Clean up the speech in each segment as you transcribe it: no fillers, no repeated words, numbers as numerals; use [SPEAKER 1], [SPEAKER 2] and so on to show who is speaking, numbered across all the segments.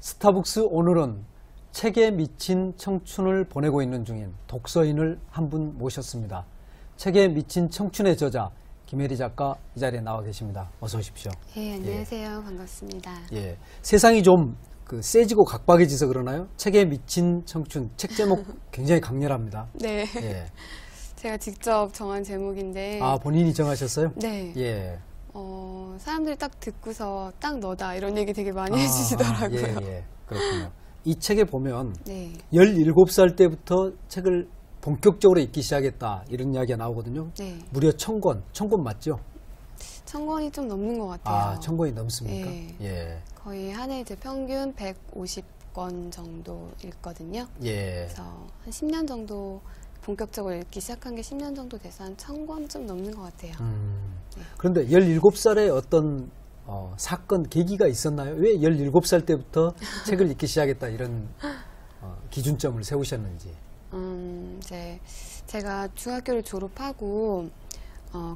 [SPEAKER 1] 스타벅스 오늘은 책에 미친 청춘을 보내고 있는 중인 독서인을 한 분 모셨습니다. 책에 미친 청춘의 저자 김혜리 작가 이 자리에 나와 계십니다. 어서 오십시오.
[SPEAKER 2] 네, 안녕하세요. 반갑습니다.
[SPEAKER 1] 예, 세상이 좀 세지고 각박해져서 그러나요? 책에 미친 청춘, 책 제목 굉장히 강렬합니다.
[SPEAKER 2] 네.
[SPEAKER 1] 예.
[SPEAKER 2] 제가 직접 정한 제목인데.
[SPEAKER 1] 아, 본인이 정하셨어요?
[SPEAKER 2] 네.
[SPEAKER 1] 예.
[SPEAKER 2] 사람들이 딱 듣고서 딱 너다 이런 얘기 되게 많이 해주시더라고요.
[SPEAKER 1] 예, 그렇군요. 이 책에 보면
[SPEAKER 2] 네.
[SPEAKER 1] 17살 때부터 책을 본격적으로 읽기 시작했다 이런 이야기가 나오거든요.
[SPEAKER 2] 네.
[SPEAKER 1] 무려 1000권, 1000권 맞죠?
[SPEAKER 2] 1000권이 좀 넘는 것 같아요.
[SPEAKER 1] 아, 1000권이 넘습니까?
[SPEAKER 2] 네.
[SPEAKER 1] 예.
[SPEAKER 2] 거의 한 해 이제 평균 150권 정도 읽거든요.
[SPEAKER 1] 예.
[SPEAKER 2] 그래서 한 10년 정도 본격적으로 읽기 시작한 게 10년 정도 돼서 한 1000권 좀 넘는 것 같아요. 네.
[SPEAKER 1] 그런데 17살에 어떤 사건, 계기가 있었나요? 왜 17살 때부터 책을 읽기 시작했다 이런 기준점을 세우셨는지.
[SPEAKER 2] 이제 제가 중학교를 졸업하고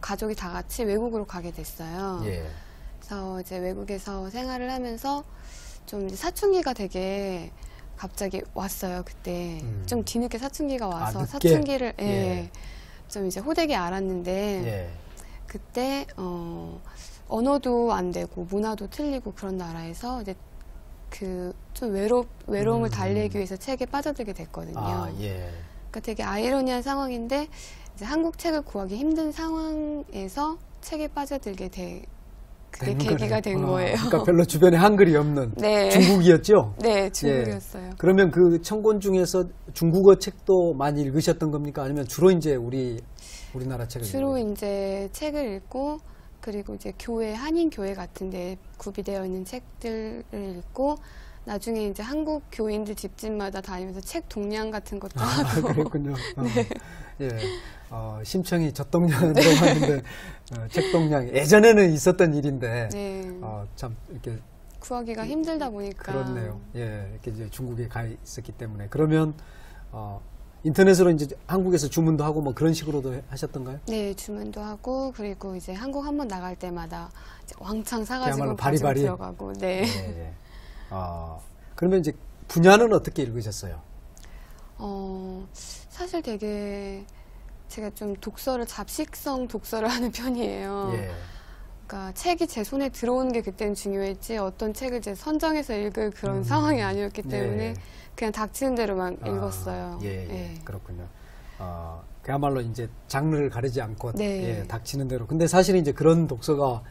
[SPEAKER 2] 가족이 다 같이 외국으로 가게 됐어요.
[SPEAKER 1] 예.
[SPEAKER 2] 그래서 이제 외국에서 생활을 하면서 좀 이제 사춘기가 되게 갑자기 왔어요. 그때 좀 뒤늦게 사춘기가 와서
[SPEAKER 1] 늦게?
[SPEAKER 2] 사춘기를
[SPEAKER 1] 예.
[SPEAKER 2] 좀 이제 호되게 알았는데
[SPEAKER 1] 예.
[SPEAKER 2] 그때 언어도 안 되고 문화도 틀리고 그런 나라에서 이제 그 좀 외로움을 달래기 위해서 책에 빠져들게 됐거든요.
[SPEAKER 1] 아, 예.
[SPEAKER 2] 그러니까 되게 아이러니한 상황인데 이제 한국 책을 구하기 힘든 상황에서 책에 빠져들게 그게 계기가 된 거예요.
[SPEAKER 1] 그러니까 별로 주변에 한글이 없는
[SPEAKER 2] 네.
[SPEAKER 1] 중국이었죠?
[SPEAKER 2] 네, 중국이었어요.
[SPEAKER 1] 예. 그러면 그 1000권 중에서 중국어 책도 많이 읽으셨던 겁니까? 아니면 주로 이제 우리나라 책을
[SPEAKER 2] 주로 이제 책을 읽고 그리고 이제 한인 교회 같은 데 구비되어 있는 책들을 읽고 나중에 이제 한국 교인들 집집마다 다니면서 책 동량 같은 것도 하고.
[SPEAKER 1] 그랬군요.
[SPEAKER 2] 네.
[SPEAKER 1] 예. 심청이 젖동량은 들어봤는데 책 동량 예전에는 있었던 일인데
[SPEAKER 2] 네.
[SPEAKER 1] 참 이렇게
[SPEAKER 2] 구하기가 힘들다 보니까.
[SPEAKER 1] 그렇네요. 예, 이렇게 이제 중국에 가 있었기 때문에 그러면 인터넷으로 이제 한국에서 주문도 하고 뭐 그런 식으로도 하셨던가요?
[SPEAKER 2] 네, 주문도 하고 그리고 이제 한국 한번 나갈 때마다 이제 왕창 사가지고
[SPEAKER 1] 그야말로
[SPEAKER 2] 가지고
[SPEAKER 1] 바리바리
[SPEAKER 2] 들어가고. 네.
[SPEAKER 1] 예. 그러면 이제 분야는 어떻게 읽으셨어요?
[SPEAKER 2] 사실 되게 제가 좀 잡식성 독서를 하는 편이에요.
[SPEAKER 1] 예.
[SPEAKER 2] 그러니까 책이 제 손에 들어오는 게 그때는 중요했지 어떤 책을 이제 선정해서 읽을 그런 상황이 아니었기 때문에
[SPEAKER 1] 예.
[SPEAKER 2] 그냥 닥치는 대로만 읽었어요.
[SPEAKER 1] 예,
[SPEAKER 2] 네.
[SPEAKER 1] 그렇군요. 그야말로 이제 장르를 가리지 않고
[SPEAKER 2] 네.
[SPEAKER 1] 예, 닥치는 대로. 근데 사실 이제 그런 독서가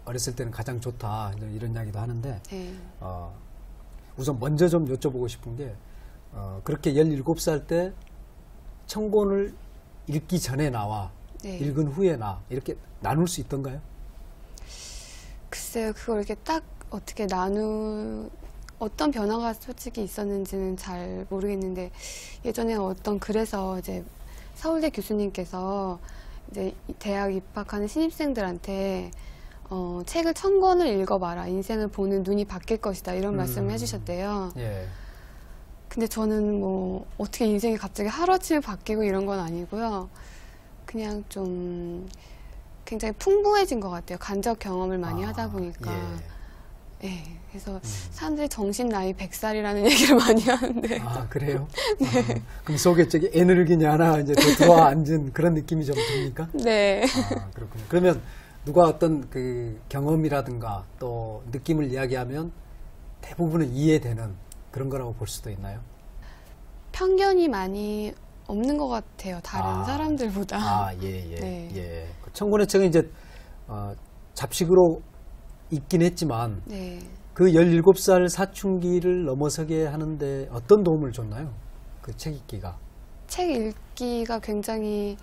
[SPEAKER 1] 어렸을 때는 가장 좋다 이런 이야기도 하는데
[SPEAKER 2] 네.
[SPEAKER 1] 우선 먼저 좀 여쭤보고 싶은 게 그렇게 17살 때 1000권을 읽기 전에 나와
[SPEAKER 2] 네.
[SPEAKER 1] 읽은 후에 나 이렇게 나눌 수 있던가요?
[SPEAKER 2] 글쎄요, 그걸 이렇게 딱 어떻게 어떤 변화가 솔직히 있었는지는 잘 모르겠는데 예전에 어떤 글에서 이제 서울대 교수님께서 이제 대학 입학하는 신입생들한테 책을 1000권을 읽어봐라. 인생을 보는 눈이 바뀔 것이다. 이런 말씀을 해주셨대요.
[SPEAKER 1] 예.
[SPEAKER 2] 근데 저는 뭐 어떻게 인생이 갑자기 하루아침에 바뀌고 이런 건 아니고요. 그냥 좀 굉장히 풍부해진 것 같아요. 간접 경험을 많이 하다 보니까.
[SPEAKER 1] 예.
[SPEAKER 2] 네, 그래서 사람들이 정신 나이 100살이라는 얘기를 많이 하는데.
[SPEAKER 1] 아, 그래요? 네. 그럼 속에 저기 에너기냐 하나 이제 더 들어와 앉은 그런 느낌이 좀 듭니까?
[SPEAKER 2] 네.
[SPEAKER 1] 아, 그렇군요. 그러면 누가 어떤 그 경험이라든가 또 느낌을 이야기하면 대부분은 이해되는 그런 거라고 볼 수도 있나요?
[SPEAKER 2] 편견이 많이 없는 것 같아요. 다른 사람들보다.
[SPEAKER 1] 예.
[SPEAKER 2] 네.
[SPEAKER 1] 예. 그 청군의 책은 이제 잡식으로 있긴 했지만
[SPEAKER 2] 네.
[SPEAKER 1] 그 17살 사춘기를 넘어서게 하는데 어떤 도움을 줬나요? 그 책 읽기가.
[SPEAKER 2] 책 읽기가 굉장히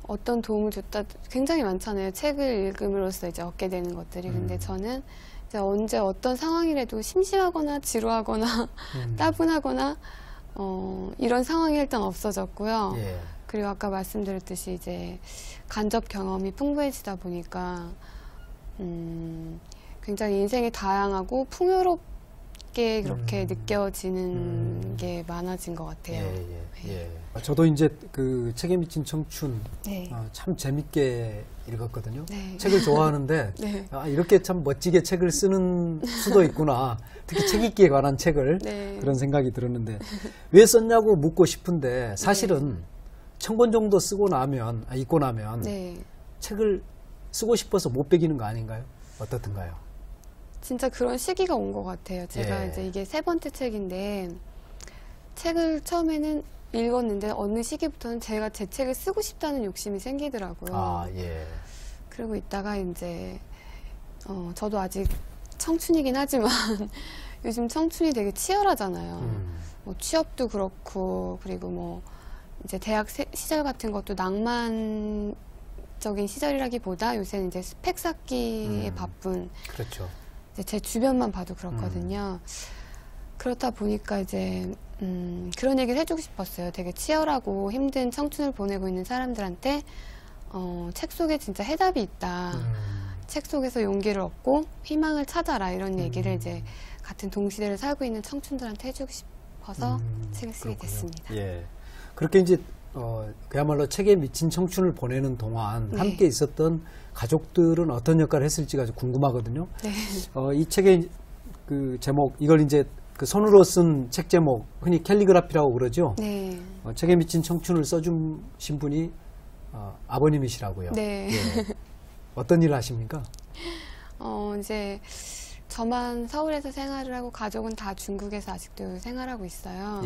[SPEAKER 2] 어떤 도움을 줬다 굉장히 많잖아요. 책을 읽음으로써 이제 얻게 되는 것들이. 근데 저는 이제 언제 어떤 상황이라도 심심하거나 지루하거나 따분하거나 이런 상황이 일단 없어졌고요.
[SPEAKER 1] 예.
[SPEAKER 2] 그리고 아까 말씀드렸듯이 이제 간접 경험이 풍부해지다 보니까 굉장히 인생이 다양하고 쉽게 그렇게 느껴지는 게 많아진 것 같아요.
[SPEAKER 1] 저도 이제 그 책에 미친 청춘
[SPEAKER 2] 네.
[SPEAKER 1] 참 재밌게 읽었거든요.
[SPEAKER 2] 네.
[SPEAKER 1] 책을 좋아하는데
[SPEAKER 2] 네.
[SPEAKER 1] 이렇게 참 멋지게 책을 쓰는 수도 있구나. 특히 책 읽기에 관한 책을
[SPEAKER 2] 네.
[SPEAKER 1] 그런 생각이 들었는데 왜 썼냐고 묻고 싶은데 사실은 1000권 정도 읽고 나면
[SPEAKER 2] 네.
[SPEAKER 1] 책을 쓰고 싶어서 못 베기는 거 아닌가요? 어떻든가요?
[SPEAKER 2] 진짜 그런 시기가 온 것 같아요. 제가 이제 이게 3번째 책인데 책을 처음에는 읽었는데 어느 시기부터는 제가 제 책을 쓰고 싶다는 욕심이 생기더라고요. 그리고 있다가 이제 저도 아직 청춘이긴 하지만 요즘 청춘이 되게 치열하잖아요. 뭐 취업도 그렇고 그리고 뭐 이제 대학 시절 같은 것도 낭만적인 시절이라기보다 요새는 이제 스펙 쌓기에 바쁜.
[SPEAKER 1] 그렇죠.
[SPEAKER 2] 이제 제 주변만 봐도 그렇거든요. 그렇다 보니까 이제 그런 얘기를 해주고 싶었어요. 되게 치열하고 힘든 청춘을 보내고 있는 사람들한테 책 속에 진짜 해답이 있다. 책 속에서 용기를 얻고 희망을 찾아라 이런 얘기를 이제 같은 동시대를 살고 있는 청춘들한테 해주고 싶어서 책을 쓰게
[SPEAKER 1] 그렇군요.
[SPEAKER 2] 됐습니다.
[SPEAKER 1] 그렇게 이제 그야말로 책에 미친 청춘을 보내는 동안 함께 있었던 가족들은 어떤 역할을 했을지가 아주 궁금하거든요. 이 책의 그 제목, 이걸 이제 그 손으로 쓴 책 제목, 흔히 캘리그라피라고 그러죠. 책에 미친 청춘을 써주신 분이 아버님이시라고요. 어떤 일을 하십니까?
[SPEAKER 2] 이제 저만 서울에서 생활을 하고 가족은 다 중국에서 아직도 생활하고 있어요.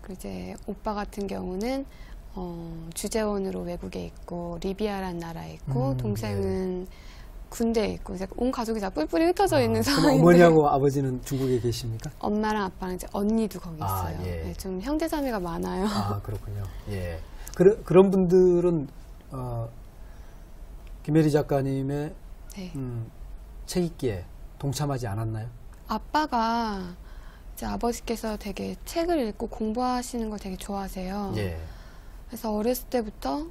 [SPEAKER 2] 그리고 이제 오빠 같은 경우는 주재원으로 외국에 있고 리비아라는 나라에 있고 동생은 군대에 있고 이제 온 가족이 다 뿔뿔이 흩어져 있는 상황인데
[SPEAKER 1] 어머니하고 아버지는 중국에 계십니까?
[SPEAKER 2] 엄마랑 아빠랑 이제 언니도 거기 있어요. 네, 좀 형제자매가 많아요.
[SPEAKER 1] 그렇군요. 그런 분들은 김혜리 작가님의 책 읽기에 동참하지 않았나요?
[SPEAKER 2] 아빠가 이제 아버지께서 되게 책을 읽고 공부하시는 걸 되게 좋아하세요. 그래서 어렸을 때부터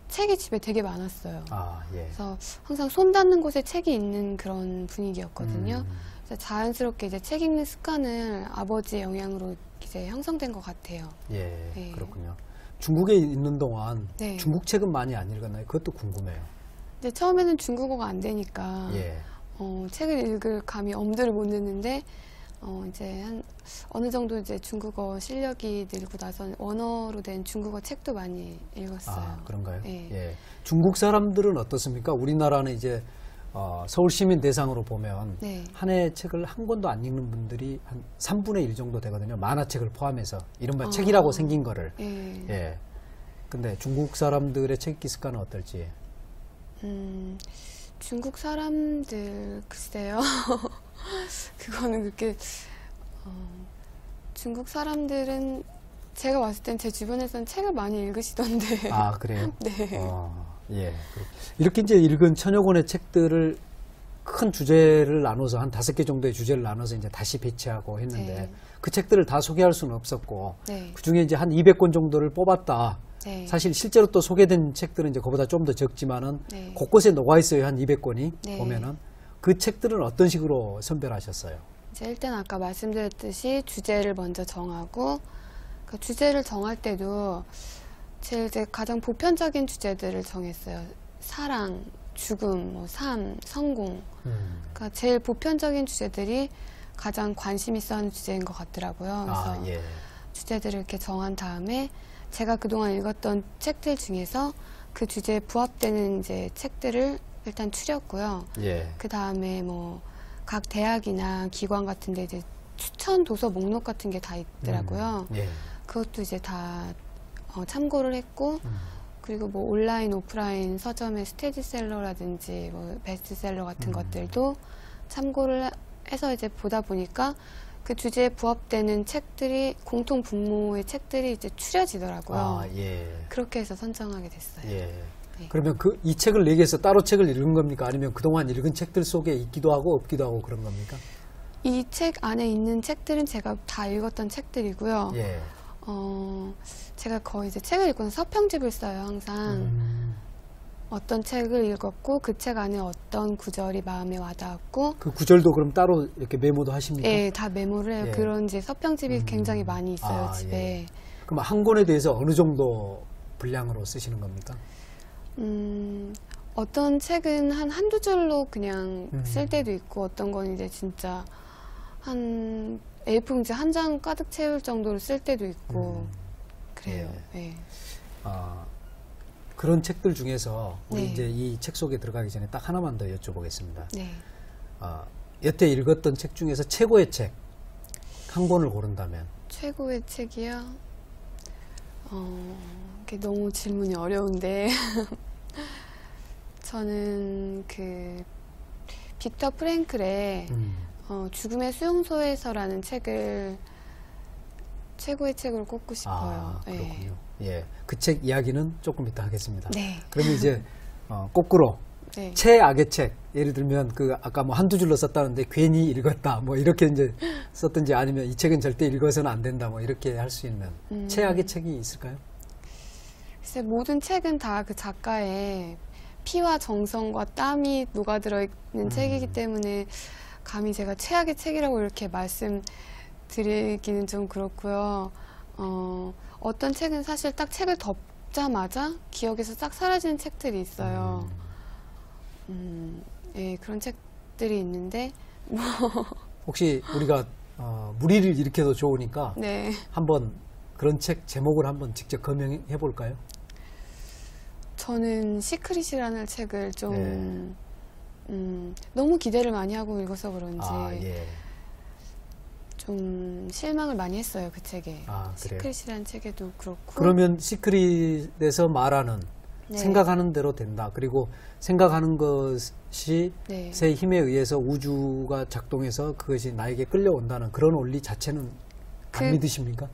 [SPEAKER 2] 책이 집에 되게 많았어요. 그래서 항상 손 닿는 곳에 책이 있는 그런 분위기였거든요. 그래서 자연스럽게 이제 책 읽는 습관을 아버지의 영향으로 이제 형성된 것 같아요.
[SPEAKER 1] 그렇군요. 중국에 있는 동안 중국 책은 많이 안 읽었나요? 그것도 궁금해요.
[SPEAKER 2] 근데 처음에는 중국어가 안 되니까 책을 읽을 감이 엄두를 못 내는데 이제 어느 정도 이제 중국어 실력이 늘고 나서 원어로 된 중국어 책도 많이 읽었어요.
[SPEAKER 1] 그런가요? 중국 사람들은 어떻습니까? 우리나라는 이제 서울 시민 대상으로 보면 한 해 책을 한 권도 안 읽는 분들이 한 3분의 1 정도 되거든요. 만화책을 포함해서 이른바 책이라고 생긴 거를. 근데 중국 사람들의 책 읽기 습관은 어떨지?
[SPEAKER 2] 중국 사람들 글쎄요. 그거는 그렇게 중국 사람들은 제가 봤을 땐 제 주변에서는 책을 많이 읽으시던데.
[SPEAKER 1] 그래요?
[SPEAKER 2] 네.
[SPEAKER 1] 이렇게 이제 읽은 1000여 권의 책들을 큰 주제를 나눠서 한 5개 정도의 주제를 나눠서 이제 다시 배치하고 했는데 그 책들을 다 소개할 수는 없었고 그 중에 이제 한 200권 정도를 뽑았다. 사실 실제로 또 소개된 책들은 이제 그보다 좀 더 적지만은 곳곳에 녹아 있어요. 한 200권이 보면은 그 책들은 어떤 식으로 선별하셨어요?
[SPEAKER 2] 이제 일단 아까 말씀드렸듯이 주제를 먼저 정하고 그 주제를 정할 때도 제일 이제 가장 보편적인 주제들을 정했어요. 사랑, 죽음, 뭐 삶, 성공. 그러니까 제일 보편적인 주제들이 가장 관심 있어 하는 주제인 것 같더라고요. 그래서 주제들을 이렇게 정한 다음에 제가 그동안 읽었던 책들 중에서 그 주제에 부합되는 이제 책들을 일단 추렸고요. 그 다음에 뭐 각 대학이나 기관 같은데 이제 추천 도서 목록 같은 게 다 있더라고요. 그것도 이제 다 참고를 했고, 그리고 뭐 온라인, 오프라인 서점의 스테디셀러라든지 뭐 베스트셀러 같은 것들도 참고를 해서 이제 보다 보니까 그 주제에 부합되는 책들이 공통 분모의 책들이 이제 추려지더라고요. 그렇게 해서 선정하게 됐어요.
[SPEAKER 1] 그러면 이 책을 4개에서 따로 책을 읽은 겁니까? 아니면 그동안 읽은 책들 속에 있기도 하고 없기도 하고 그런 겁니까?
[SPEAKER 2] 이 책 안에 있는 책들은 제가 다 읽었던 책들이고요. 제가 거의 이제 책을 읽고는 서평집을 써요, 항상. 어떤 책을 읽었고 그 책 안에 어떤 구절이 마음에 와닿았고
[SPEAKER 1] 그 구절도 그럼 따로 이렇게 메모도 하십니까?
[SPEAKER 2] 예, 다 메모를 해요.
[SPEAKER 1] 예.
[SPEAKER 2] 그런 이제 서평집이 굉장히 많이 있어요,
[SPEAKER 1] 아,
[SPEAKER 2] 집에.
[SPEAKER 1] 예. 그럼 한 권에 대해서 어느 정도 분량으로 쓰시는 겁니까?
[SPEAKER 2] 어떤 책은 한두 줄로 그냥
[SPEAKER 1] 음.
[SPEAKER 2] 쓸 때도 있고 어떤 건 이제 진짜 한 A4용지 한 장 가득 채울 정도로 쓸 때도 있고 그래요. 예.
[SPEAKER 1] 아, 그런 책들 중에서 우리
[SPEAKER 2] 네.
[SPEAKER 1] 이제 이 책 속에 들어가기 전에 딱 하나만 더 여쭤보겠습니다.
[SPEAKER 2] 네.
[SPEAKER 1] 아, 여태 읽었던 책 중에서 최고의 책 한 권을 고른다면
[SPEAKER 2] 최고의 책이요? 이게 너무 질문이 어려운데 저는 그 빅터 프랭클의 죽음의 수용소에서라는 책을 최고의 책으로 꼽고 싶어요.
[SPEAKER 1] 아, 그렇군요. 예, 그 책 이야기는 조금 이따 하겠습니다.
[SPEAKER 2] 네.
[SPEAKER 1] 그러면 이제 거꾸로
[SPEAKER 2] 네.
[SPEAKER 1] 최악의 책, 예를 들면 그 아까 뭐 한두 줄로 썼다는데 괜히 읽었다 뭐 이렇게 이제 썼든지 아니면 이 책은 절대 읽어서는 안 된다 뭐 이렇게 할 수 있는 최악의 책이 있을까요?
[SPEAKER 2] 글쎄 모든 책은 다 그 작가의 피와 정성과 땀이 녹아들어 있는 책이기 때문에 감히 제가 최악의 책이라고 이렇게 말씀드리기는 좀 그렇고요. 어떤 책은 사실 딱 책을 덮자마자 기억에서 싹 사라지는 책들이 있어요. 예, 그런 책들이 있는데 뭐
[SPEAKER 1] 혹시 우리가 무리를 일으켜도 좋으니까
[SPEAKER 2] 네.
[SPEAKER 1] 한번 그런 책 제목을 한번 직접 검명해 볼까요?
[SPEAKER 2] 저는 시크릿이라는 책을 좀
[SPEAKER 1] 네.
[SPEAKER 2] 너무 기대를 많이 하고 읽어서 그런지
[SPEAKER 1] 아, 예.
[SPEAKER 2] 좀 실망을 많이 했어요, 그 책에.
[SPEAKER 1] 아, 그래요?
[SPEAKER 2] 시크릿이라는 책에도 그렇고.
[SPEAKER 1] 그러면 시크릿에서 말하는
[SPEAKER 2] 네.
[SPEAKER 1] 생각하는 대로 된다. 그리고 생각하는 것이
[SPEAKER 2] 네.
[SPEAKER 1] 새 힘에 의해서 우주가 작동해서 그것이 나에게 끌려온다는 그런 원리 자체는 안 믿으십니까?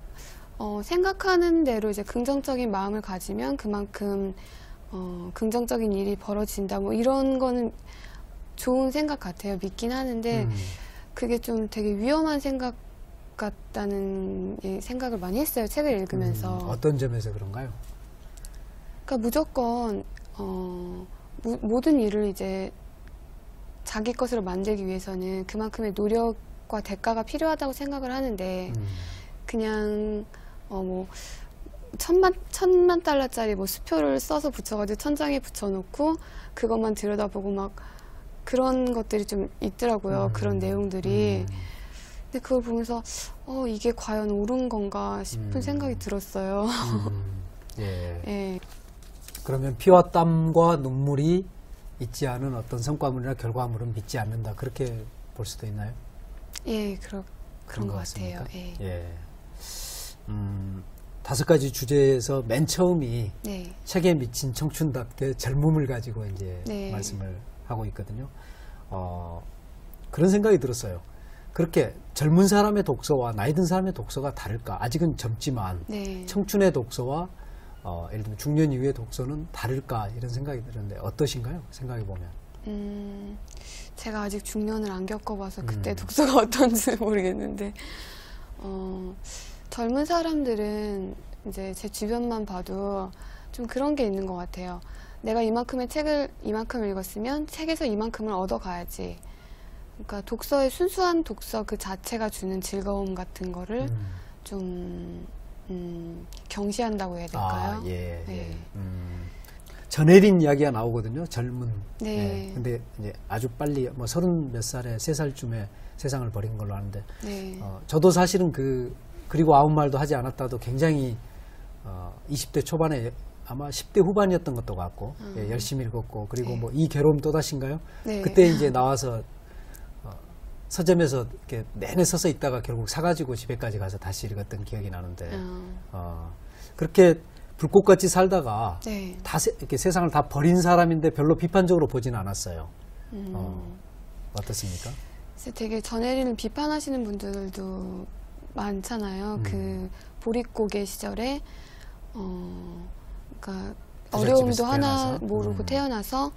[SPEAKER 2] 생각하는 대로 이제 긍정적인 마음을 가지면 그만큼 긍정적인 일이 벌어진다. 뭐 이런 거는 좋은 생각 같아요. 믿긴 하는데 그게 좀 되게 위험한 생각 같다는 생각을 많이 했어요. 책을 읽으면서.
[SPEAKER 1] 어떤 점에서 그런가요?
[SPEAKER 2] 그러니까 무조건 모든 일을 이제 자기 것으로 만들기 위해서는 그만큼의 노력과 대가가 필요하다고 생각을 하는데 그냥 뭐 천만 달러짜리 뭐 수표를 써서 붙여가지고 천장에 붙여놓고 그것만 들여다보고 막 그런 것들이 좀 있더라고요. 그런 내용들이. 근데 그걸 보면서 이게 과연 옳은 건가 싶은 생각이 들었어요.
[SPEAKER 1] 예.
[SPEAKER 2] 예.
[SPEAKER 1] 그러면 피와 땀과 눈물이 있지 않은 어떤 성과물이나 결과물은 믿지 않는다. 그렇게 볼 수도 있나요?
[SPEAKER 2] 예, 그런 것
[SPEAKER 1] 같습니까?
[SPEAKER 2] 같아요. 예.
[SPEAKER 1] 예. 5가지 주제에서 맨 처음이
[SPEAKER 2] 네.
[SPEAKER 1] 책에 미친 청춘답게 젊음을 가지고 이제
[SPEAKER 2] 네.
[SPEAKER 1] 말씀을 하고 있거든요. 그런 생각이 들었어요. 그렇게 젊은 사람의 독서와 나이 든 사람의 독서가 다를까? 아직은 젊지만
[SPEAKER 2] 네.
[SPEAKER 1] 청춘의 독서와 예를 들면 중년 이후의 독서는 다를까? 이런 생각이 드는데 어떠신가요? 생각해 보면.
[SPEAKER 2] 제가 아직 중년을 안 겪어봐서 그때 독서가 어떤지 모르겠는데 젊은 사람들은 이제 제 주변만 봐도 좀 그런 게 있는 것 같아요. 내가 이만큼의 책을 이만큼 읽었으면 책에서 이만큼을 얻어가야지. 그러니까 독서의 순수한 독서 그 자체가 주는 즐거움 같은 거를 좀 경시한다고 해야 될까요?
[SPEAKER 1] 아, 예.
[SPEAKER 2] 네.
[SPEAKER 1] 예. 전혜린 이야기가 나오거든요. 젊은.
[SPEAKER 2] 네.
[SPEAKER 1] 예. 근데 이제 아주 빨리 뭐 30몇 살에 3살쯤에 세상을 버린 걸로 아는데
[SPEAKER 2] 네.
[SPEAKER 1] 저도 사실은 그리고 아무 말도 하지 않았다도 굉장히 20대 초반에 아마 10대 후반이었던 것도 같고 예, 열심히 읽었고 그리고
[SPEAKER 2] 네.
[SPEAKER 1] 뭐 이 괴로움 또다시인가요?
[SPEAKER 2] 네.
[SPEAKER 1] 그때 이제 나와서 서점에서 이렇게 내내 서서 있다가 결국 사가지고 집에까지 가서 다시 읽었던 기억이 나는데 그렇게 불꽃같이 살다가
[SPEAKER 2] 네.
[SPEAKER 1] 이렇게 세상을 다 버린 사람인데 별로 비판적으로 보지는 않았어요. 어떻습니까?
[SPEAKER 2] 그래서 되게 전혜린을 비판하시는 분들도 많잖아요. 그 보릿고개 시절에 그러니까 어려움도 하나 모르고 태어나서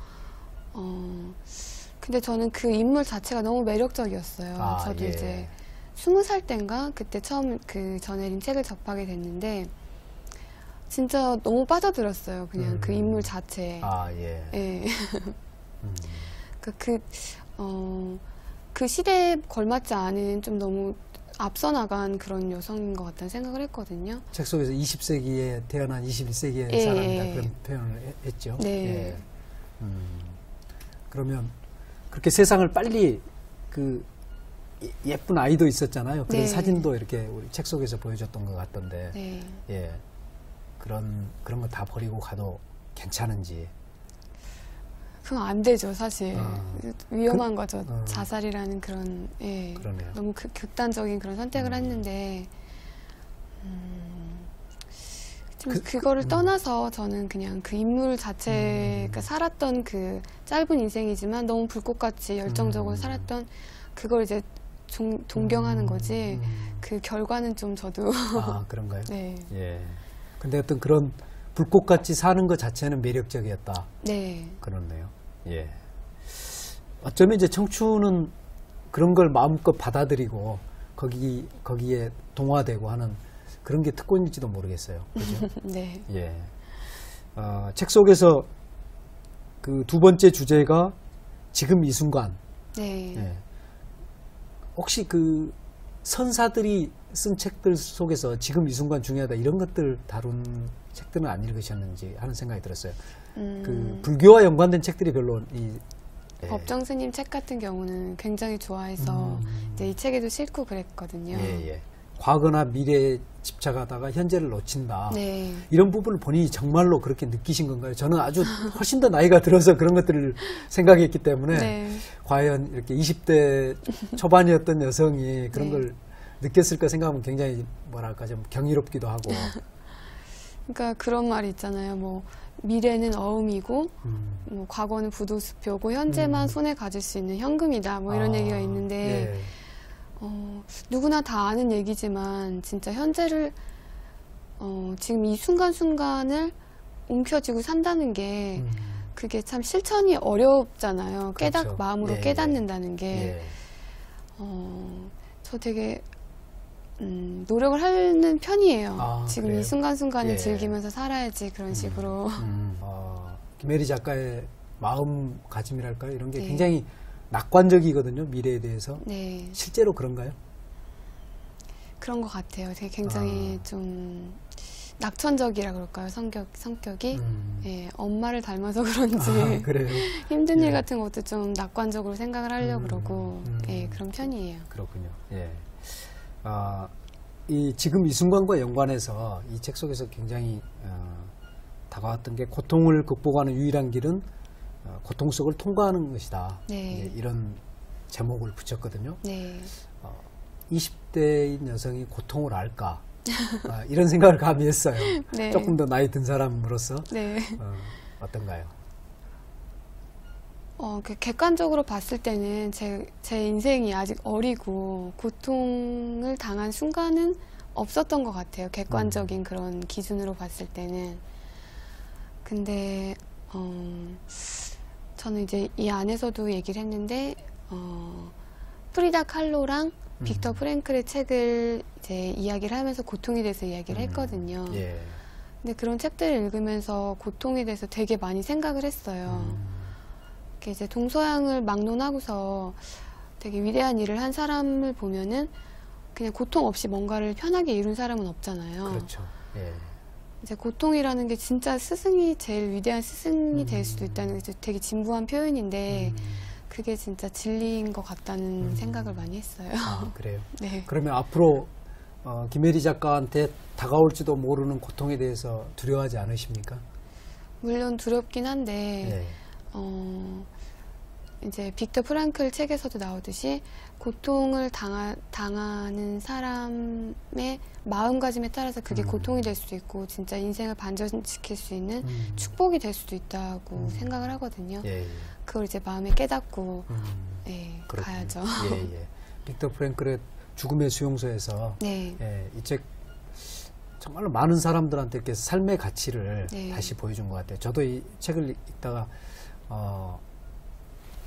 [SPEAKER 2] 근데 저는 그 인물 자체가 너무 매력적이었어요. 저도
[SPEAKER 1] 예.
[SPEAKER 2] 이제 20살 땐가 그때 처음 그 전혜린 책을 접하게 됐는데 진짜 너무 빠져들었어요. 그냥 그 인물 자체에.
[SPEAKER 1] 아, 예.
[SPEAKER 2] 예.
[SPEAKER 1] 음.
[SPEAKER 2] 그 시대에 걸맞지 않은 좀 너무 앞서 나간 그런 여성인 것 같다는 생각을 했거든요.
[SPEAKER 1] 책 속에서 20세기에 태어난 21세기의
[SPEAKER 2] 예,
[SPEAKER 1] 사람이다
[SPEAKER 2] 예.
[SPEAKER 1] 그런 표현을 했죠.
[SPEAKER 2] 네.
[SPEAKER 1] 예. 그러면 그렇게 세상을 빨리 그 예쁜 아이도 있었잖아요. 그런
[SPEAKER 2] 네.
[SPEAKER 1] 사진도 이렇게 우리 책 속에서 보여줬던 것 같던데,
[SPEAKER 2] 네.
[SPEAKER 1] 예, 그런 거 다 버리고 가도 괜찮은지.
[SPEAKER 2] 그건 안 되죠, 사실. 위험한 거죠.
[SPEAKER 1] 어.
[SPEAKER 2] 자살이라는 그런, 예.
[SPEAKER 1] 그러네요.
[SPEAKER 2] 너무 극단적인 그런 선택을 했는데, 그거를 떠나서 저는 그냥 그 인물 자체, 가 살았던 그 짧은 인생이지만 너무 불꽃같이 열정적으로 살았던 그걸 이제 동경하는 거지, 그 결과는 좀 저도.
[SPEAKER 1] 아, 그런가요?
[SPEAKER 2] 네.
[SPEAKER 1] 예. 근데 어떤 그런 불꽃같이 사는 것 자체는 매력적이었다.
[SPEAKER 2] 네.
[SPEAKER 1] 그렇네요. 예. 어쩌면 이제 청춘은 그런 걸 마음껏 받아들이고 거기에 동화되고 하는 그런 게 특권일지도 모르겠어요. 그죠?
[SPEAKER 2] 네.
[SPEAKER 1] 예. 책 속에서 그 두 번째 주제가 지금 이 순간.
[SPEAKER 2] 네.
[SPEAKER 1] 예. 혹시 그 선사들이 쓴 책들 속에서 지금 이 순간 중요하다 이런 것들 다룬 책들은 안 읽으셨는지 하는 생각이 들었어요. 그 불교와 연관된 책들이 별로 예.
[SPEAKER 2] 법정 스님 책 같은 경우는 굉장히 좋아해서 이제 이 책에도 싣고 그랬거든요.
[SPEAKER 1] 예, 예. 과거나 미래에 집착하다가 현재를 놓친다.
[SPEAKER 2] 네.
[SPEAKER 1] 이런 부분을 본인이 정말로 그렇게 느끼신 건가요? 저는 아주 훨씬 더 나이가 들어서 그런 것들을 생각했기 때문에
[SPEAKER 2] 네.
[SPEAKER 1] 과연 이렇게 20대 초반이었던 여성이 그런
[SPEAKER 2] 네.
[SPEAKER 1] 걸 느꼈을까 생각하면 굉장히 뭐랄까 좀 경이롭기도 하고.
[SPEAKER 2] 그러니까 그런 말이 있잖아요. 뭐 미래는 어음이고 뭐 과거는 부도수표고 현재만 손에 가질 수 있는 현금이다. 뭐 이런 얘기가 있는데
[SPEAKER 1] 예.
[SPEAKER 2] 누구나 다 아는 얘기지만 진짜 현재를 지금 이 순간순간을 움켜쥐고 산다는 게 그게 참 실천이 어렵잖아요.
[SPEAKER 1] 그렇죠.
[SPEAKER 2] 마음으로
[SPEAKER 1] 예,
[SPEAKER 2] 깨닫는다는 게.
[SPEAKER 1] 예.
[SPEAKER 2] 저 되게 노력을 하는 편이에요.
[SPEAKER 1] 아,
[SPEAKER 2] 지금
[SPEAKER 1] 그래요?
[SPEAKER 2] 이 순간순간을
[SPEAKER 1] 예.
[SPEAKER 2] 즐기면서 살아야지 그런 식으로.
[SPEAKER 1] 김혜리 작가의 마음가짐이랄까요? 이런 게
[SPEAKER 2] 네.
[SPEAKER 1] 굉장히 낙관적이거든요. 미래에 대해서.
[SPEAKER 2] 네,
[SPEAKER 1] 실제로 그런가요?
[SPEAKER 2] 그런 것 같아요. 되게 굉장히 좀 낙천적이라 그럴까요? 성격이. 예, 엄마를 닮아서 그런지
[SPEAKER 1] 그래요.
[SPEAKER 2] 힘든
[SPEAKER 1] 예.
[SPEAKER 2] 일 같은 것도 좀 낙관적으로 생각을 하려고 그러고 예, 그런 편이에요.
[SPEAKER 1] 그렇군요. 예. 지금 이 순간과 연관해서 이 책 속에서 굉장히 다가왔던 게 고통을 극복하는 유일한 길은 고통 속을 통과하는 것이다.
[SPEAKER 2] 네.
[SPEAKER 1] 예, 이런 제목을 붙였거든요.
[SPEAKER 2] 네.
[SPEAKER 1] 20대인 여성이 고통을 알까? 이런 생각을 감히 했어요.
[SPEAKER 2] 네.
[SPEAKER 1] 조금 더 나이 든 사람으로서
[SPEAKER 2] 네.
[SPEAKER 1] 어떤가요?
[SPEAKER 2] 객관적으로 봤을 때는 제 인생이 아직 어리고 고통을 당한 순간은 없었던 것 같아요. 객관적인 그런 기준으로 봤을 때는. 근데 저는 이제 이 안에서도 얘기를 했는데 프리다 칼로랑 빅터 프랭클의 책을 이제 이야기를 하면서 고통에 대해서 이야기를 했거든요.
[SPEAKER 1] 예.
[SPEAKER 2] 근데 그런 책들을 읽으면서 고통에 대해서 되게 많이 생각을 했어요. 이렇게 이제 동서양을 막론하고서 되게 위대한 일을 한 사람을 보면은 그냥 고통 없이 뭔가를 편하게 이룬 사람은 없잖아요.
[SPEAKER 1] 그렇죠. 예.
[SPEAKER 2] 이제 고통이라는 게 진짜 스승이 제일 위대한 스승이 될 수도 있다는 게 되게 진부한 표현인데 그게 진짜 진리인 것 같다는 생각을 많이 했어요.
[SPEAKER 1] 아, 그래요?
[SPEAKER 2] 네.
[SPEAKER 1] 그러면 앞으로 김혜리 작가한테 다가올지도 모르는 고통에 대해서 두려워하지 않으십니까?
[SPEAKER 2] 물론 두렵긴 한데
[SPEAKER 1] 예.
[SPEAKER 2] 이제 빅터 프랑클 책에서도 나오듯이 고통을 당하는 사람의 마음가짐에 따라서 그게 고통이 될 수도 있고 진짜 인생을 반전시킬 수 있는 축복이 될 수도 있다고 생각을 하거든요.
[SPEAKER 1] 예, 예.
[SPEAKER 2] 그걸 이제 마음에 깨닫고 예,
[SPEAKER 1] 그렇군요.
[SPEAKER 2] 가야죠.
[SPEAKER 1] 예, 예. 빅터 프랭클의 죽음의 수용소에서
[SPEAKER 2] 네.
[SPEAKER 1] 예, 이 책 정말로 많은 사람들한테 이렇게 삶의 가치를
[SPEAKER 2] 네.
[SPEAKER 1] 다시 보여준 것 같아요. 저도 이 책을 읽다가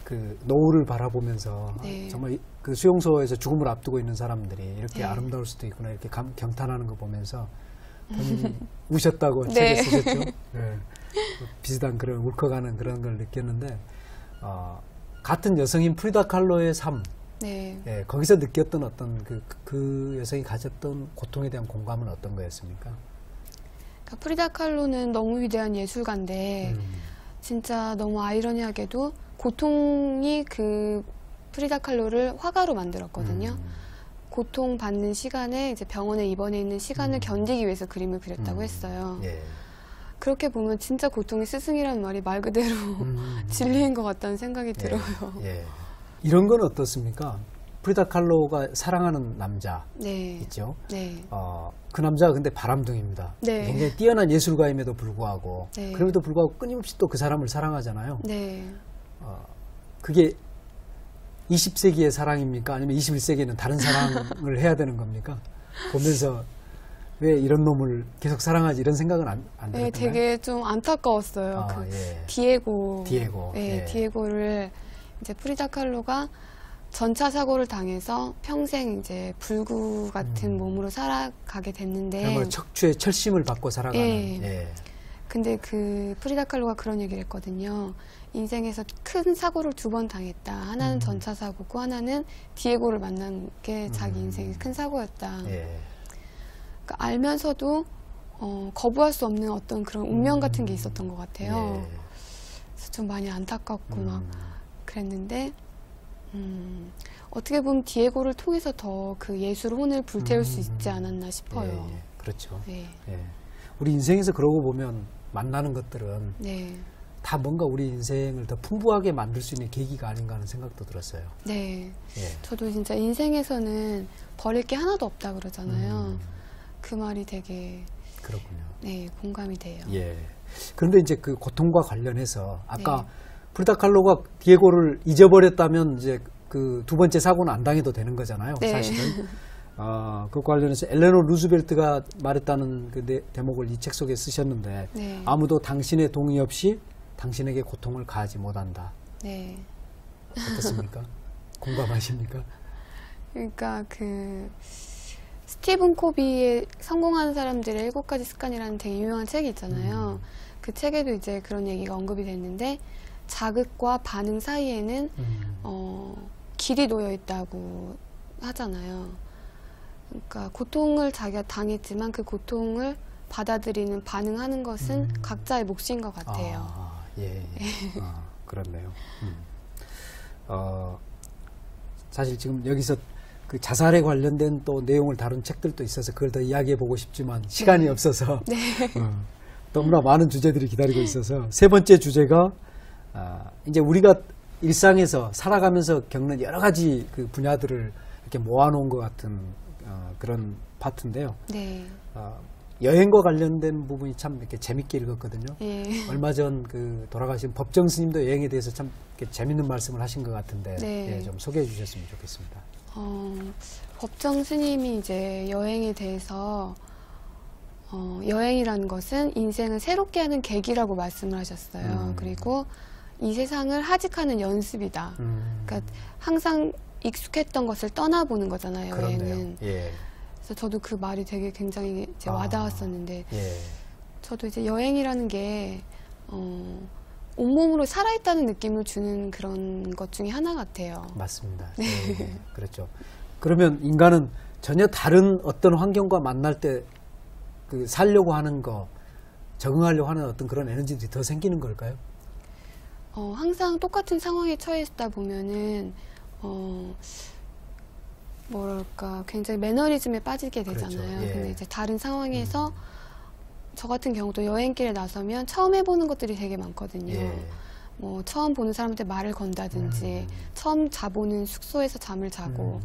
[SPEAKER 1] 그 노을을 바라보면서
[SPEAKER 2] 네.
[SPEAKER 1] 정말 그 수용소에서 죽음을 앞두고 있는 사람들이 이렇게
[SPEAKER 2] 네.
[SPEAKER 1] 아름다울 수도 있구나 이렇게 경탄하는 거 보면서 본인이 우셨다고
[SPEAKER 2] 네.
[SPEAKER 1] 책에 쓰셨죠. 네. 비슷한 그런 울컥하는 그런 걸 느꼈는데 같은 여성인 프리다 칼로의 삶,
[SPEAKER 2] 네.
[SPEAKER 1] 예, 거기서 느꼈던 어떤 그 여성이 가졌던 고통에 대한 공감은 어떤 거였습니까?
[SPEAKER 2] 그러니까 프리다 칼로는 너무 위대한 예술가인데 진짜 너무 아이러니하게도 고통이 그 프리다 칼로를 화가로 만들었거든요. 고통받는 시간에 이제 병원에 입원해 있는 시간을 견디기 위해서 그림을 그렸다고 했어요.
[SPEAKER 1] 예.
[SPEAKER 2] 그렇게 보면 진짜 고통의 스승이라는 말이 말 그대로 진리인 것 같다는 생각이 들어요.
[SPEAKER 1] 예. 이런 건 어떻습니까? 프리다 칼로가 사랑하는 남자
[SPEAKER 2] 네.
[SPEAKER 1] 있죠.
[SPEAKER 2] 네.
[SPEAKER 1] 그 남자가 근데 바람둥이입니다.
[SPEAKER 2] 네.
[SPEAKER 1] 굉장히 뛰어난 예술가임에도 불구하고
[SPEAKER 2] 네.
[SPEAKER 1] 그럼에도 불구하고 끊임없이 또 그 사람을 사랑하잖아요.
[SPEAKER 2] 네.
[SPEAKER 1] 그게 20세기의 사랑입니까? 아니면 21세기에는 다른 사랑을 해야 되는 겁니까? 보면서 왜 이런 놈을 계속 사랑하지 이런 생각은 안
[SPEAKER 2] 네,
[SPEAKER 1] 들었나요?
[SPEAKER 2] 되게 좀 안타까웠어요.
[SPEAKER 1] 예.
[SPEAKER 2] 디에고.
[SPEAKER 1] 예.
[SPEAKER 2] 디에고를 이제 프리다 칼로가 전차 사고를 당해서 평생 이제 불구 같은 몸으로 살아가게 됐는데.
[SPEAKER 1] 그야말로 척추의 철심을 받고 살아가는.
[SPEAKER 2] 예.
[SPEAKER 1] 예.
[SPEAKER 2] 근데 그 프리다 칼로가 그런 얘기를 했거든요. 인생에서 큰 사고를 2번 당했다. 하나는 전차 사고고 하나는 디에고를 만난 게 자기 인생의 큰 사고였다.
[SPEAKER 1] 예.
[SPEAKER 2] 그러니까 알면서도 거부할 수 없는 어떤 그런 운명 같은 게 있었던 것 같아요.
[SPEAKER 1] 예.
[SPEAKER 2] 그래서 좀 많이 안타깝고 막 그랬는데 어떻게 보면 디에고를 통해서 더 그 예술 혼을 불태울 수 있지 않았나 싶어요.
[SPEAKER 1] 예. 그렇죠.
[SPEAKER 2] 네.
[SPEAKER 1] 예. 우리 인생에서 그러고 보면 만나는 것들은
[SPEAKER 2] 네.
[SPEAKER 1] 다 뭔가 우리 인생을 더 풍부하게 만들 수 있는 계기가 아닌가 하는 생각도 들었어요.
[SPEAKER 2] 네.
[SPEAKER 1] 예.
[SPEAKER 2] 저도 진짜 인생에서는 버릴 게 하나도 없다 그러잖아요. 그 말이 되게
[SPEAKER 1] 그렇군요.
[SPEAKER 2] 네, 공감이 돼요.
[SPEAKER 1] 예. 그런데 이제 그 고통과 관련해서 아까
[SPEAKER 2] 네.
[SPEAKER 1] 프리다 칼로가 디에고를 잊어버렸다면 이제 그 2번째 사고는 안 당해도 되는 거잖아요.
[SPEAKER 2] 네.
[SPEAKER 1] 사실은. 그 관련해서 엘레노 루즈벨트가 말했다는 그 대목을 이 책 속에 쓰셨는데
[SPEAKER 2] 네.
[SPEAKER 1] 아무도 당신의 동의 없이 당신에게 고통을 가하지 못한다.
[SPEAKER 2] 네.
[SPEAKER 1] 어떻습니까? 공감하십니까?
[SPEAKER 2] 그러니까 그 스티븐 코비의 성공하는 사람들의 7가지 습관이라는 되게 유명한 책이 있잖아요. 그 책에도 이제 그런 얘기가 언급이 됐는데 자극과 반응 사이에는 길이 놓여 있다고 하잖아요. 그러니까 고통을 자기가 당했지만 그 고통을 받아들이는 반응하는 것은 각자의 몫인 것 같아요.
[SPEAKER 1] 예. 그렇네요. 사실 지금 여기서 그 자살에 관련된 또 내용을 다룬 책들도 있어서 그걸 더 이야기해 보고 싶지만 시간이
[SPEAKER 2] 네.
[SPEAKER 1] 없어서 너무나 많은 주제들이 기다리고 있어서 세 번째 주제가 이제 우리가 일상에서 살아가면서 겪는 여러 가지 그 분야들을 이렇게 모아놓은 것 같은 그런 파트인데요.
[SPEAKER 2] 네.
[SPEAKER 1] 여행과 관련된 부분이 참 이렇게 재밌게 읽었거든요.
[SPEAKER 2] 예.
[SPEAKER 1] 얼마 전 그 돌아가신 법정 스님도 여행에 대해서 참 이렇게 재밌는 말씀을 하신 것 같은데
[SPEAKER 2] 네.
[SPEAKER 1] 예, 좀 소개해 주셨으면 좋겠습니다.
[SPEAKER 2] 법정 스님이 이제 여행에 대해서 여행이라는 것은 인생을 새롭게 하는 계기라고 말씀을 하셨어요. 그리고 이 세상을 하직하는 연습이다. 그러니까 항상 익숙했던 것을 떠나보는 거잖아요.
[SPEAKER 1] 그렇네요.
[SPEAKER 2] 여행은.
[SPEAKER 1] 예.
[SPEAKER 2] 그래서 저도 그 말이 되게 굉장히 이제 와닿았었는데
[SPEAKER 1] 예.
[SPEAKER 2] 저도 이제 여행이라는 게 온몸으로 살아있다는 느낌을 주는 그런 것 중에 하나 같아요.
[SPEAKER 1] 맞습니다. 예, 그렇죠. 그러면 인간은 전혀 다른 어떤 환경과 만날 때 그 살려고 하는 거, 적응하려고 하는 어떤 그런 에너지들이 더 생기는 걸까요?
[SPEAKER 2] 항상 똑같은 상황에 처해 있다 보면은 뭐랄까 굉장히 매너리즘에 빠지게 되잖아요.
[SPEAKER 1] 그렇죠. 예.
[SPEAKER 2] 근데 이제 다른 상황에서 저 같은 경우도 여행길에 나서면 처음 해보는 것들이 되게 많거든요.
[SPEAKER 1] 예.
[SPEAKER 2] 뭐 처음 보는 사람한테 말을 건다든지 처음 자보는 숙소에서 잠을 자고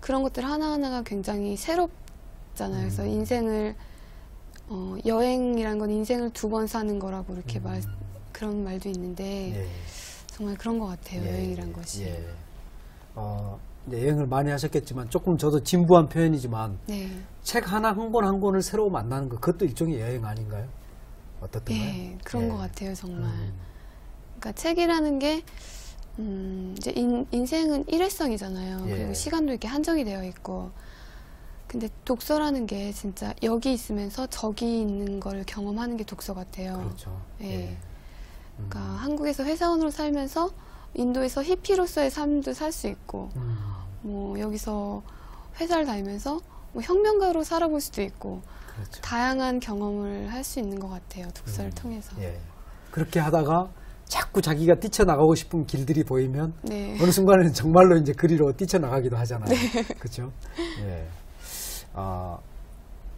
[SPEAKER 2] 그런 것들 하나하나가 굉장히 새롭잖아요. 그래서 인생을 여행이란 건 인생을 2번 사는 거라고 이렇게 그런 말도 있는데
[SPEAKER 1] 예.
[SPEAKER 2] 정말 그런 것 같아요. 여행이란 것이.
[SPEAKER 1] 예. 이제 여행을 많이 하셨겠지만 조금 저도 진부한 표현이지만
[SPEAKER 2] 네.
[SPEAKER 1] 책 하나 한 권 한 권을 새로 만나는 거 그것도 일종의 여행 아닌가요? 어떻던가요?
[SPEAKER 2] 예, 그런
[SPEAKER 1] 예.
[SPEAKER 2] 것 같아요, 정말. 그러니까 책이라는 게 이제 인생은 일회성이잖아요.
[SPEAKER 1] 예.
[SPEAKER 2] 그리고 시간도 이렇게 한정이 되어 있고 근데 독서라는 게 진짜 여기 있으면서 저기 있는 걸 경험하는 게 독서 같아요.
[SPEAKER 1] 그렇죠.
[SPEAKER 2] 예. 그러니까 한국에서 회사원으로 살면서 인도에서 히피로서의 삶도 살 수 있고, 뭐 여기서 회사를 다니면서 뭐 혁명가로 살아볼 수도 있고,
[SPEAKER 1] 그렇죠.
[SPEAKER 2] 다양한 경험을 할 수 있는 것 같아요. 독서를 통해서.
[SPEAKER 1] 예. 그렇게 하다가 자꾸 자기가 뛰쳐나가고 싶은 길들이 보이면
[SPEAKER 2] 네.
[SPEAKER 1] 어느 순간에는 정말로 이제 그리로 뛰쳐나가기도 하잖아요. 그렇죠? 예.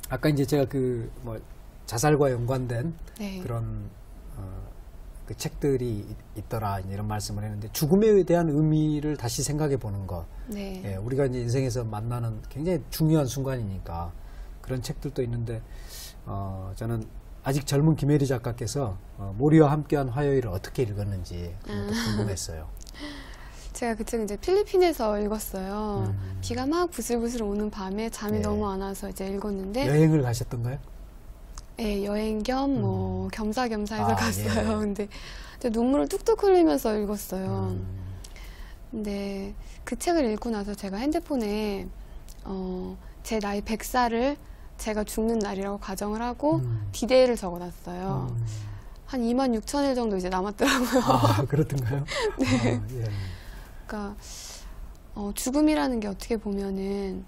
[SPEAKER 1] 아까 이제 제가 그 뭐 자살과 연관된
[SPEAKER 2] 네.
[SPEAKER 1] 그런 그 책들이 있더라 이런 말씀을 했는데 죽음에 대한 의미를 다시 생각해 보는 것.
[SPEAKER 2] 네.
[SPEAKER 1] 예, 우리가 이제 인생에서 만나는 굉장히 중요한 순간이니까 그런 책들도 있는데 저는 아직 젊은 김혜리 작가께서 모리와 함께한 화요일을 어떻게 읽었는지 그것도 궁금했어요.
[SPEAKER 2] 제가 그 책 이제 필리핀에서 읽었어요. 비가 막 부슬부슬 오는 밤에 잠이
[SPEAKER 1] 예.
[SPEAKER 2] 너무 안 와서 이제 읽었는데,
[SPEAKER 1] 여행을 가셨던가요?
[SPEAKER 2] 예, 여행 겸 뭐 겸사겸사 해서
[SPEAKER 1] 아,
[SPEAKER 2] 갔어요.
[SPEAKER 1] 예.
[SPEAKER 2] 근데 눈물을 뚝뚝 흘리면서 읽었어요. 근데 그 책을 읽고 나서 제가 핸드폰에 제 나이 100살을 제가 죽는 날이라고 가정을 하고 디데이를 적어놨어요. 한 26,000일 정도 이제 남았더라고요.
[SPEAKER 1] 아, 그렇던가요?
[SPEAKER 2] 네.
[SPEAKER 1] 예.
[SPEAKER 2] 그러니까 죽음이라는 게 어떻게 보면은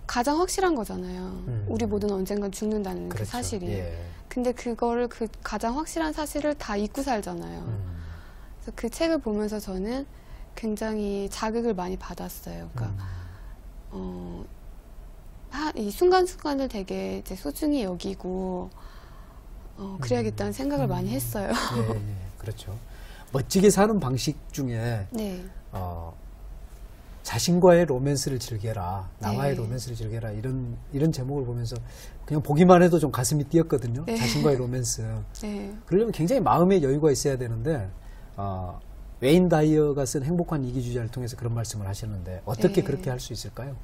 [SPEAKER 2] 가장 확실한 거잖아요. 우리 모두는 언젠간 죽는다는 그
[SPEAKER 1] 그렇죠.
[SPEAKER 2] 사실이.
[SPEAKER 1] 예.
[SPEAKER 2] 근데 그거를 그 가장 확실한 사실을 다 잊고 살잖아요. 그래서 그 책을 보면서 저는 굉장히 자극을 많이 받았어요. 그러니까 이 순간순간을 되게 이제 소중히 여기고 그래야겠다는 생각을 많이 했어요.
[SPEAKER 1] 예, 예, 그렇죠. 멋지게 사는 방식 중에
[SPEAKER 2] 네.
[SPEAKER 1] 자신과의 로맨스를 즐겨라, 나와의
[SPEAKER 2] 네.
[SPEAKER 1] 로맨스를 즐겨라 이런 제목을 보면서 그냥 보기만 해도 좀 가슴이 뛰었거든요.
[SPEAKER 2] 네.
[SPEAKER 1] 자신과의 로맨스.
[SPEAKER 2] 네.
[SPEAKER 1] 그러려면 굉장히 마음의 여유가 있어야 되는데 웨인 다이어가 쓴 행복한 이기주의자를 통해서 그런 말씀을 하셨는데 어떻게
[SPEAKER 2] 네.
[SPEAKER 1] 그렇게 할 수 있을까요?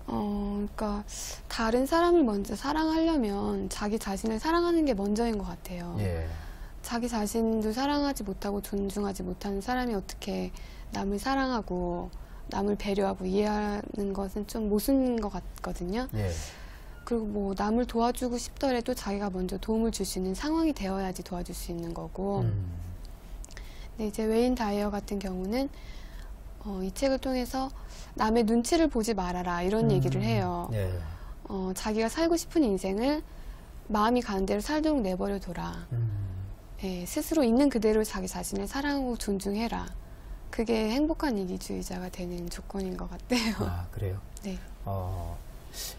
[SPEAKER 2] 그러니까 다른 사람을 먼저 사랑하려면 자기 자신을 사랑하는 게 먼저인 것 같아요.
[SPEAKER 1] 예.
[SPEAKER 2] 자기 자신도 사랑하지 못하고 존중하지 못하는 사람이 어떻게 남을 사랑하고 남을 배려하고 이해하는 것은 좀 모순인 것 같거든요.
[SPEAKER 1] 예.
[SPEAKER 2] 그리고 뭐 남을 도와주고 싶더라도 자기가 먼저 도움을 줄 수 있는 상황이 되어야지 도와줄 수 있는 거고. 근데 이제 웨인 다이어 같은 경우는 이 책을 통해서 남의 눈치를 보지 말아라 이런 얘기를 해요.
[SPEAKER 1] 예.
[SPEAKER 2] 자기가 살고 싶은 인생을 마음이 가는 대로 살도록 내버려 둬라. 예, 스스로 있는 그대로 자기 자신을 사랑하고 존중해라. 그게 행복한 이기주의자가 되는 조건인 것 같아요.
[SPEAKER 1] 아, 그래요?
[SPEAKER 2] 네.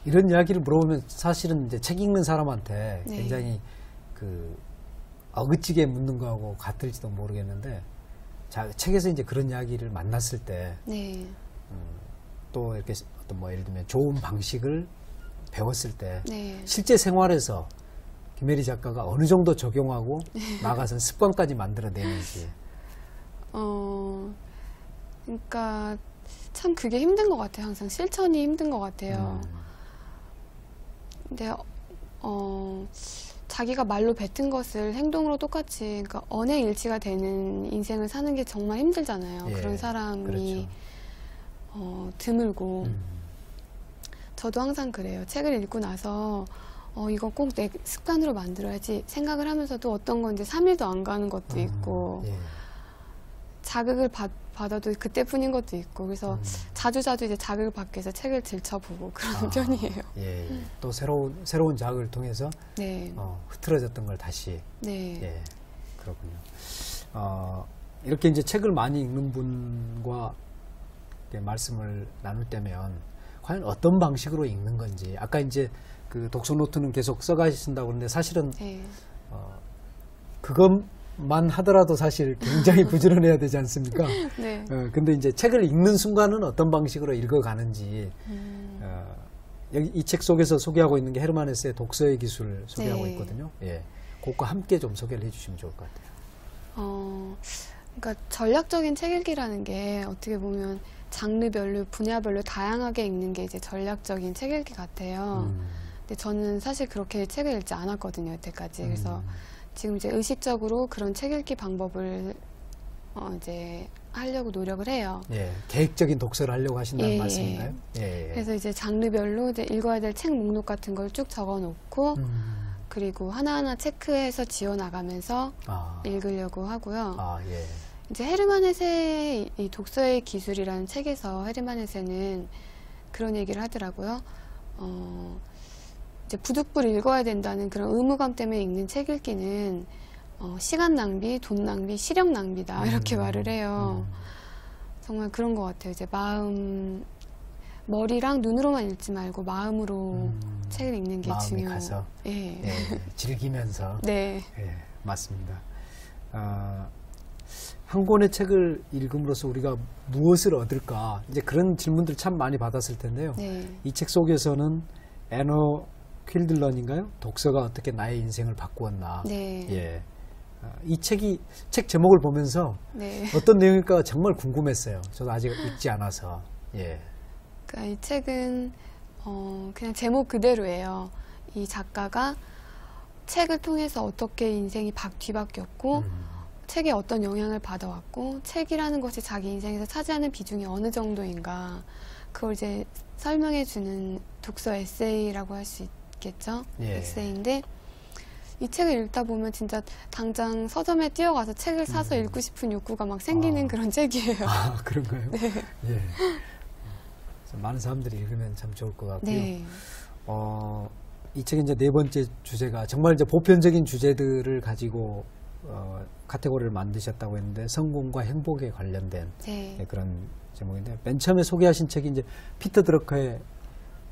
[SPEAKER 1] 이런 이야기를 물어보면 사실은 이제 책 읽는 사람한테
[SPEAKER 2] 네.
[SPEAKER 1] 굉장히 그 어긋지게 묻는 거하고 같을지도 모르겠는데 책에서 이제 그런 이야기를 만났을 때
[SPEAKER 2] 네.
[SPEAKER 1] 또 이렇게 어떤 뭐 예를 들면 좋은 방식을 배웠을 때
[SPEAKER 2] 네.
[SPEAKER 1] 실제 생활에서 김혜리 작가가 어느 정도 적용하고 나가서 습관까지 만들어내는지.
[SPEAKER 2] 그러니까 참 그게 힘든 것 같아요. 항상 실천이 힘든 것 같아요. 근데 자기가 말로 뱉은 것을 행동으로 똑같이, 그러니까 언행일치가 되는 인생을 사는 게 정말 힘들잖아요.
[SPEAKER 1] 예,
[SPEAKER 2] 그런 사람이
[SPEAKER 1] 그렇죠.
[SPEAKER 2] 드물고. 저도 항상 그래요. 책을 읽고 나서 이거 꼭 내 습관으로 만들어야지 생각을 하면서도 어떤 건 이제 3일도 안 가는 것도 있고
[SPEAKER 1] 예.
[SPEAKER 2] 자극을 받아도 그때뿐인 것도 있고 그래서 자주자주 이제 자극을 받기 위해서 책을 들춰보고 그런 편이에요.
[SPEAKER 1] 예, 예. 또 새로운 자극을 통해서
[SPEAKER 2] 네.
[SPEAKER 1] 흐트러졌던 걸 다시.
[SPEAKER 2] 네.
[SPEAKER 1] 예, 그렇군요. 이렇게 이제 책을 많이 읽는 분과 이렇게 말씀을 나눌 때면 과연 어떤 방식으로 읽는 건지. 아까 이제 그 독서 노트는 계속 써가신다고 그러는데 사실은
[SPEAKER 2] 네.
[SPEAKER 1] 그것만 하더라도 사실 굉장히 부지런해야 되지 않습니까?
[SPEAKER 2] 네.
[SPEAKER 1] 근데 이제 책을 읽는 순간은 어떤 방식으로 읽어가는지. 여기 이 책 속에서 소개하고 있는 게 헤르만 헤세의 독서의 기술을 소개하고
[SPEAKER 2] 네.
[SPEAKER 1] 있거든요. 예. 그것과 함께 좀 소개를 해주시면 좋을 것 같아요.
[SPEAKER 2] 그러니까 전략적인 책 읽기라는 게 어떻게 보면 장르별로, 분야별로 다양하게 읽는 게 이제 전략적인 책 읽기 같아요. 근데 저는 사실 그렇게 책을 읽지 않았거든요, 여태까지. 그래서 지금 이제 의식적으로 그런 책 읽기 방법을 이제 하려고 노력을 해요.
[SPEAKER 1] 예, 계획적인 독서를 하려고 하신다는
[SPEAKER 2] 예,
[SPEAKER 1] 말씀인가요? 예, 예.
[SPEAKER 2] 그래서 이제 장르별로 이제 읽어야 될 책 목록 같은 걸 쭉 적어 놓고 그리고 하나하나 체크해서 지워 나가면서
[SPEAKER 1] 아,
[SPEAKER 2] 읽으려고 하고요.
[SPEAKER 1] 아, 예.
[SPEAKER 2] 이제 헤르만 헤세의 이 독서의 기술이라는 책에서 헤르만 헤세는 그런 얘기를 하더라고요. 이제 부득불 읽어야 된다는 그런 의무감 때문에 읽는 책 읽기는 시간 낭비, 돈 낭비, 시력 낭비다 이렇게 말을 해요. 정말 그런 것 같아요. 이제 머리랑 눈으로만 읽지 말고 마음으로 책을 읽는 게
[SPEAKER 1] 마음이
[SPEAKER 2] 중요해요.
[SPEAKER 1] 가서
[SPEAKER 2] 예.
[SPEAKER 1] 예, 즐기면서
[SPEAKER 2] 네.
[SPEAKER 1] 예, 맞습니다. 한 권의 책을 읽음으로써 우리가 무엇을 얻을까? 이제 그런 질문들 참 많이 받았을 텐데요.
[SPEAKER 2] 네.
[SPEAKER 1] 이 책 속에서는 애너 퀼들런인가요? 독서가 어떻게 나의 인생을 바꾸었나?
[SPEAKER 2] 네.
[SPEAKER 1] 예. 이 책 제목을 보면서
[SPEAKER 2] 네.
[SPEAKER 1] 어떤 내용일까 정말 궁금했어요. 저도 아직 읽지 않아서. 예.
[SPEAKER 2] 그러니까 이 책은 그냥 제목 그대로예요. 이 작가가 책을 통해서 어떻게 인생이 뒤바뀌었고 책에 어떤 영향을 받아왔고 책이라는 것이 자기 인생에서 차지하는 비중이 어느 정도인가 그걸 이제 설명해주는 독서 에세이라고 할 수 있겠죠.
[SPEAKER 1] 예.
[SPEAKER 2] 에세이인데 이 책을 읽다 보면 진짜 당장 서점에 뛰어가서 책을 사서 읽고 싶은 욕구가 막 생기는 그런 책이에요.
[SPEAKER 1] 아, 그런가요?
[SPEAKER 2] 네.
[SPEAKER 1] 예. 그래서 많은 사람들이 읽으면 참 좋을 것 같고요.
[SPEAKER 2] 네.
[SPEAKER 1] 이 책의 이제 네 번째 주제가 정말 이제 보편적인 주제들을 가지고 카테고리를 만드셨다고 했는데 성공과 행복에 관련된
[SPEAKER 2] 네.
[SPEAKER 1] 그런 제목인데 맨 처음에 소개하신 책이 이제 피터 드러커의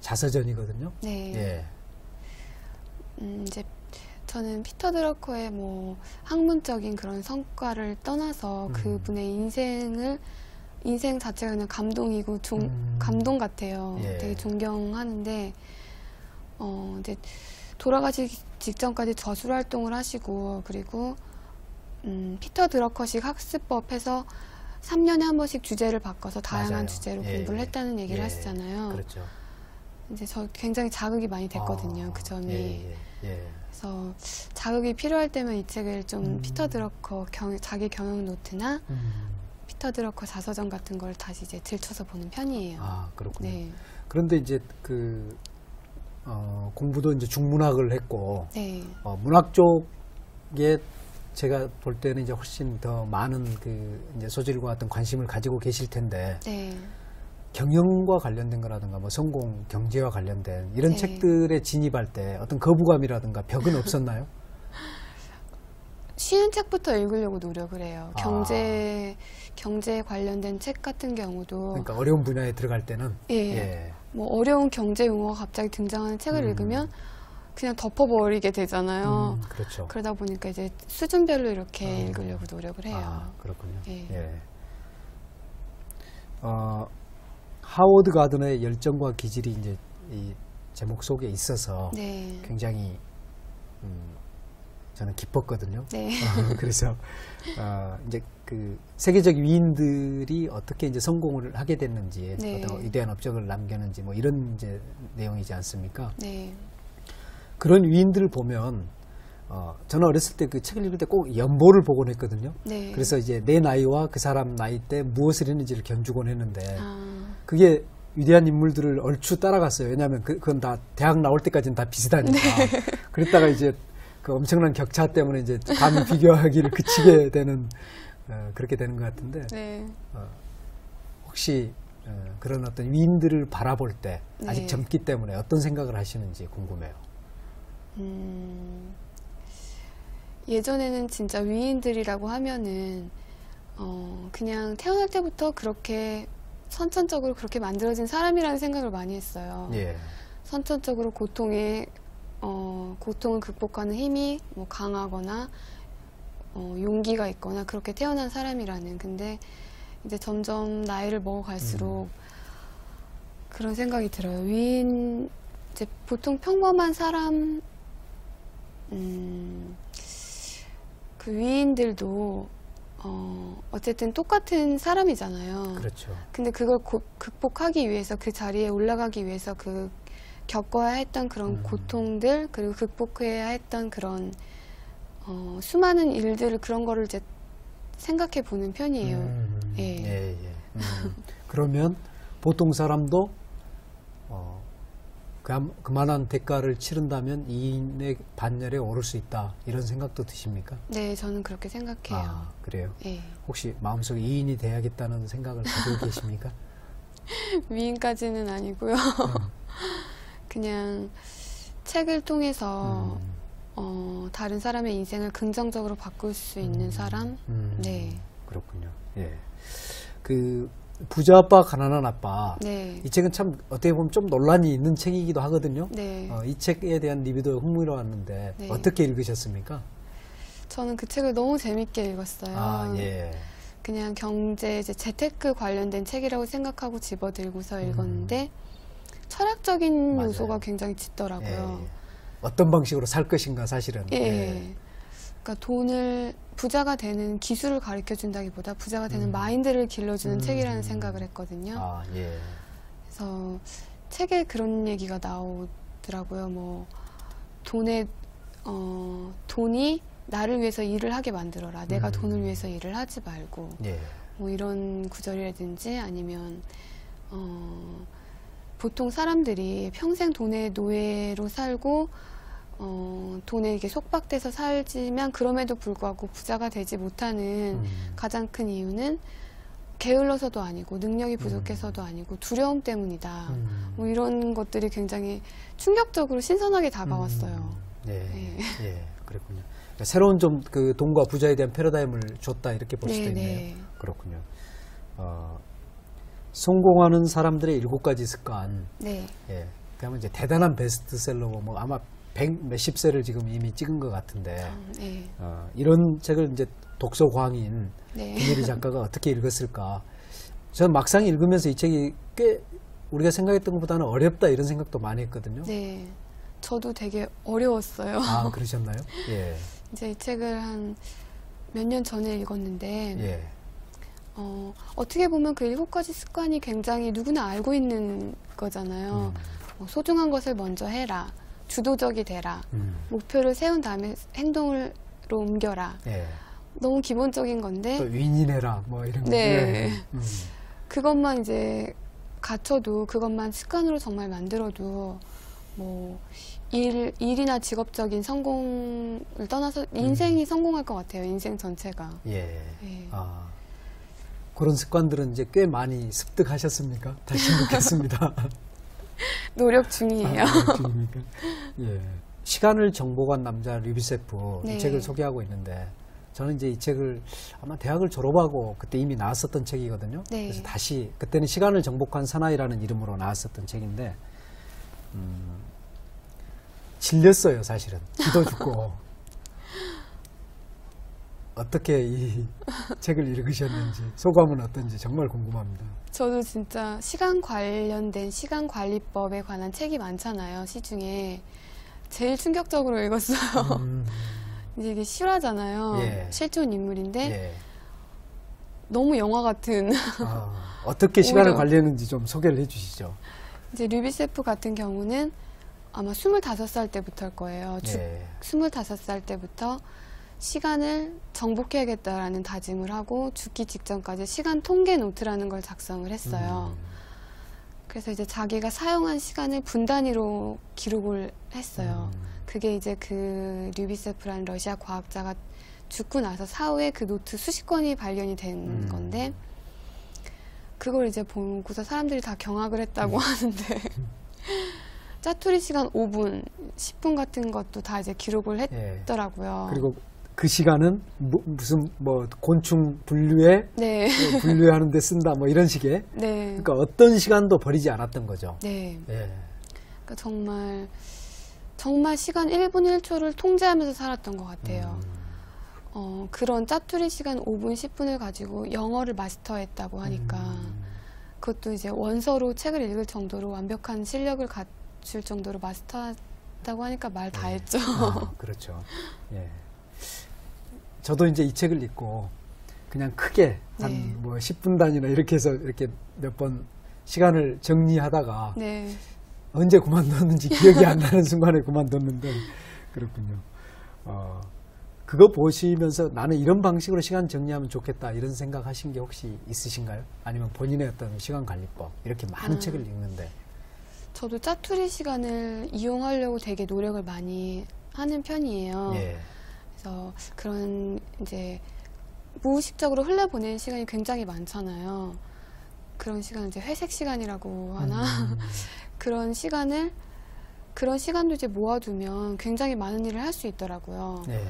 [SPEAKER 1] 자서전이거든요.
[SPEAKER 2] 네.
[SPEAKER 1] 예.
[SPEAKER 2] 이제 저는 피터 드러커의 뭐 학문적인 그런 성과를 떠나서 그분의 인생 자체가 그냥 감동이고 감동 같아요.
[SPEAKER 1] 예.
[SPEAKER 2] 되게 존경하는데 이제 돌아가시기 직전까지 저술 활동을 하시고 그리고 피터 드러커식 학습법해서 3년에 한 번씩 주제를 바꿔서 다양한
[SPEAKER 1] 맞아요.
[SPEAKER 2] 주제로
[SPEAKER 1] 예,
[SPEAKER 2] 공부를 했다는 얘기를
[SPEAKER 1] 예,
[SPEAKER 2] 하시잖아요.
[SPEAKER 1] 그렇죠.
[SPEAKER 2] 이제 저 굉장히 자극이 많이 됐거든요. 그 점이.
[SPEAKER 1] 예.
[SPEAKER 2] 그래서 자극이 필요할 때면 이 책을 좀 피터 드러커 자기 경영 노트나 피터 드러커 자서전 같은 걸 다시 이제 들춰서 보는 편이에요.
[SPEAKER 1] 아, 그렇군요.
[SPEAKER 2] 네.
[SPEAKER 1] 그런데 이제 공부도 이제 중문학을 했고,
[SPEAKER 2] 네.
[SPEAKER 1] 문학 쪽에 제가 볼 때는 이제 훨씬 더 많은 이제 소질과 어떤 관심을 가지고 계실 텐데,
[SPEAKER 2] 네.
[SPEAKER 1] 경영과 관련된 거라든가, 뭐 성공, 경제와 관련된 이런
[SPEAKER 2] 네.
[SPEAKER 1] 책들에 진입할 때 어떤 거부감이라든가 벽은 없었나요?
[SPEAKER 2] 쉬운 책부터 읽으려고 노력을 해요. 경제 관련된 책 같은 경우도.
[SPEAKER 1] 그러니까 어려운 분야에 들어갈 때는.
[SPEAKER 2] 예. 뭐 어려운 경제 용어가 갑자기 등장하는 책을 읽으면 그냥 덮어버리게 되잖아요.
[SPEAKER 1] 그렇죠.
[SPEAKER 2] 그러다 보니까 이제 수준별로 이렇게 읽으려고 노력을 해요.
[SPEAKER 1] 아, 그렇군요.
[SPEAKER 2] 예.
[SPEAKER 1] 예. 하워드 가든의 열정과 기질이 이제 이 제목 속에 있어서
[SPEAKER 2] 네.
[SPEAKER 1] 굉장히 저는 기뻤거든요.
[SPEAKER 2] 네.
[SPEAKER 1] 그래서 이제 세계적 위인들이 어떻게 이제 성공을 하게 됐는지,
[SPEAKER 2] 네.
[SPEAKER 1] 어떤 위대한 업적을 남겼는지 뭐 이런 이제 내용이지 않습니까?
[SPEAKER 2] 네.
[SPEAKER 1] 그런 위인들을 보면 저는 어렸을 때 그 책을 읽을 때 꼭 연보를 보곤 했거든요.
[SPEAKER 2] 네.
[SPEAKER 1] 그래서 이제 내 나이와 그 사람 나이 때 무엇을 했는지를 견주곤 했는데 그게 위대한 인물들을 얼추 따라갔어요. 왜냐하면 그건 다 대학 나올 때까지는 다 비슷하니까. 그랬다가 이제 그 엄청난 격차 때문에 이제 감히 비교하기를 그치게 되는 그렇게 되는 것 같은데
[SPEAKER 2] 네.
[SPEAKER 1] 혹시 그런 어떤 위인들을 바라볼 때 아직
[SPEAKER 2] 네.
[SPEAKER 1] 젊기 때문에 어떤 생각을 하시는지 궁금해요.
[SPEAKER 2] 예전에는 진짜 위인들이라고 하면은 그냥 태어날 때부터 그렇게 선천적으로 그렇게 만들어진 사람이라는 생각을 많이 했어요.
[SPEAKER 1] 예.
[SPEAKER 2] 선천적으로 고통을 극복하는 힘이 뭐 강하거나 용기가 있거나 그렇게 태어난 사람이라는. 근데 이제 점점 나이를 먹어갈수록 그런 생각이 들어요. 위인, 이제 보통 평범한 사람, 그 위인들도 어쨌든 똑같은 사람이잖아요.
[SPEAKER 1] 그렇죠.
[SPEAKER 2] 근데 그걸 극복하기 위해서, 그 자리에 올라가기 위해서 겪어야 했던 그런 고통들, 그리고 극복해야 했던 그런 수많은 일들을, 그런 거를 이제 생각해 보는 편이에요. 예.
[SPEAKER 1] 예, 예. 그러면 보통 사람도 그만한 대가를 치른다면 이인의 반열에 오를 수 있다, 이런 생각도 드십니까?
[SPEAKER 2] 네, 저는 그렇게 생각해요.
[SPEAKER 1] 아, 그래요?
[SPEAKER 2] 예.
[SPEAKER 1] 혹시 마음속에 이인이 돼야겠다는 생각을 가지고 계십니까?
[SPEAKER 2] 미인까지는 아니고요. 그냥 책을 통해서 다른 사람의 인생을 긍정적으로 바꿀 수 있는 사람? 네.
[SPEAKER 1] 그렇군요. 예. 그 부자 아빠 가난한 아빠,
[SPEAKER 2] 네.
[SPEAKER 1] 이 책은 참 어떻게 보면 좀 논란이 있는 책이기도 하거든요.
[SPEAKER 2] 네.
[SPEAKER 1] 이 책에 대한 리뷰도 흥미로웠는데
[SPEAKER 2] 네.
[SPEAKER 1] 어떻게 읽으셨습니까?
[SPEAKER 2] 저는 그 책을 너무 재밌게 읽었어요.
[SPEAKER 1] 아, 예.
[SPEAKER 2] 그냥 경제, 이제 재테크 관련된 책이라고 생각하고 집어들고서 읽었는데 철학적인
[SPEAKER 1] 맞아요.
[SPEAKER 2] 요소가 굉장히 짙더라고요.
[SPEAKER 1] 예, 예. 어떤 방식으로 살 것인가, 사실은.
[SPEAKER 2] 예. 그러니까 돈을 부자가 되는 기술을 가르쳐 준다기보다 부자가 되는 마인드를 길러주는 책이라는 생각을 했거든요.
[SPEAKER 1] 아, 예.
[SPEAKER 2] 그래서 책에 그런 얘기가 나오더라고요. 뭐 돈이 나를 위해서 일을 하게 만들어라. 내가 돈을 위해서 일을 하지 말고.
[SPEAKER 1] 예.
[SPEAKER 2] 뭐 이런 구절이라든지 아니면 보통 사람들이 평생 돈의 노예로 살고 돈에 이렇게 속박돼서 살지만 그럼에도 불구하고 부자가 되지 못하는 가장 큰 이유는 게을러서도 아니고 능력이 부족해서도 아니고 두려움 때문이다. 뭐 이런 것들이 굉장히 충격적으로 신선하게 다가왔어요.
[SPEAKER 1] 예.
[SPEAKER 2] 네.
[SPEAKER 1] 예. 그랬군요. 그러니까 새로운 좀 그 돈과 부자에 대한 패러다임을 줬다, 이렇게 볼 수도
[SPEAKER 2] 네,
[SPEAKER 1] 있네요.
[SPEAKER 2] 네.
[SPEAKER 1] 그렇군요. 성공하는 사람들의 7가지 습관.
[SPEAKER 2] 네.
[SPEAKER 1] 예. 그러면 이제 대단한 베스트셀러고 뭐 아마 100 몇십 세를 지금 이미 찍은 것 같은데,
[SPEAKER 2] 네.
[SPEAKER 1] 이런 책을 이제 독서 광인
[SPEAKER 2] 네.
[SPEAKER 1] 김혜리 작가가 어떻게 읽었을까? 저는 막상 읽으면서 이 책이 꽤 우리가 생각했던 것보다는 어렵다, 이런 생각도 많이 했거든요.
[SPEAKER 2] 네. 저도 되게 어려웠어요.
[SPEAKER 1] 아, 그러셨나요? 예.
[SPEAKER 2] 이제 이 책을 한 몇 년 전에 읽었는데,
[SPEAKER 1] 예.
[SPEAKER 2] 어떻게 보면 그 7가지 습관이 굉장히 누구나 알고 있는 거잖아요. 뭐 소중한 것을 먼저 해라. 주도적이 되라. 목표를 세운 다음에 행동으로 옮겨라.
[SPEAKER 1] 예.
[SPEAKER 2] 너무 기본적인
[SPEAKER 1] 또
[SPEAKER 2] 건데,
[SPEAKER 1] 윈인해라, 뭐 이런 거.
[SPEAKER 2] 네.
[SPEAKER 1] 예.
[SPEAKER 2] 그것만 이제 갖춰도, 그것만 습관으로 정말 만들어도, 뭐, 일이나 직업적인 성공을 떠나서 인생이 성공할 것 같아요. 인생 전체가.
[SPEAKER 1] 예.
[SPEAKER 2] 예.
[SPEAKER 1] 아, 그런 습관들은 이제 꽤 많이 습득하셨습니까? 다시 묻겠습니다.
[SPEAKER 2] 노력 중이에요.
[SPEAKER 1] 중입니까? 예. 시간을 정복한 남자 류비세프,
[SPEAKER 2] 네.
[SPEAKER 1] 이 책을 소개하고 있는데, 저는 이제 이 책을 아마 대학을 졸업하고 그때 이미 나왔었던 책이거든요.
[SPEAKER 2] 네.
[SPEAKER 1] 그래서 다시, 그때는 시간을 정복한 사나이라는 이름으로 나왔었던 책인데, 질렸어요, 사실은. 기도 죽고. 어떻게 이 책을 읽으셨는지, 소감은 어떤지 정말 궁금합니다.
[SPEAKER 2] 저도 진짜 시간 관련된 시간관리법에 관한 책이 많잖아요. 시중에. 제일 충격적으로 읽었어요. 이제 이게 실화잖아요.
[SPEAKER 1] 예.
[SPEAKER 2] 실존 인물인데
[SPEAKER 1] 예.
[SPEAKER 2] 너무 영화 같은.
[SPEAKER 1] 어떻게 시간을
[SPEAKER 2] 오히려-
[SPEAKER 1] 관리했는지 좀 소개를 해주시죠.
[SPEAKER 2] 이제 류비세프 같은 경우는 아마 25살 때부터일 거예요.
[SPEAKER 1] 예.
[SPEAKER 2] 25살 때부터 시간을 정복해야겠다라는 다짐을 하고 죽기 직전까지 시간 통계 노트라는 걸 작성을 했어요. 그래서 이제 자기가 사용한 시간을 분 단위로 기록을 했어요. 그게 이제 그 류비세프라는 러시아 과학자가 죽고 나서 사후에 그 노트 수십 건이 발견이 된 건데, 그걸 이제 보고서 사람들이 다 경악을 했다고 하는데, 짜투리 시간 5분, 10분 같은 것도 다 이제 기록을
[SPEAKER 1] 예.
[SPEAKER 2] 했더라고요.
[SPEAKER 1] 그리고 그 시간은 무슨 뭐 곤충 분류에
[SPEAKER 2] 네.
[SPEAKER 1] 분류하는 데 쓴다, 뭐 이런 식의.
[SPEAKER 2] 네.
[SPEAKER 1] 그러니까 어떤 시간도 버리지 않았던 거죠.
[SPEAKER 2] 네.
[SPEAKER 1] 예.
[SPEAKER 2] 그러니까 정말 시간 1분 1초를 통제하면서 살았던 것 같아요. 그런 짜투리 시간 5분, 10분을 가지고 영어를 마스터했다고 하니까, 그것도 이제 원서로 책을 읽을 정도로 완벽한 실력을 갖출 정도로 마스터했다고 하니까 말 다 했죠.
[SPEAKER 1] 그렇죠. 예. 저도 이제 이 책을 읽고 그냥 크게 한
[SPEAKER 2] 네.
[SPEAKER 1] 뭐 10분 단위나 이렇게 해서 이렇게 몇 번 시간을 정리하다가
[SPEAKER 2] 네.
[SPEAKER 1] 언제 그만뒀는지 기억이 안 나는 순간에 그만뒀는데, 그렇군요. 그거 보시면서 나는 이런 방식으로 시간 정리하면 좋겠다 이런 생각하신 게 혹시 있으신가요? 아니면 본인의 어떤 시간 관리법 이렇게 많은 책을 읽는데
[SPEAKER 2] 저도 짜투리 시간을 이용하려고 되게 노력을 많이 하는 편이에요.
[SPEAKER 1] 예.
[SPEAKER 2] 그래서 그런 이제 무의식적으로 흘려보내는 시간이 굉장히 많잖아요. 그런 시간 이제 회색 시간이라고 하나 그런 시간도 이제 모아두면 굉장히 많은 일을 할 수 있더라고요.
[SPEAKER 1] 예.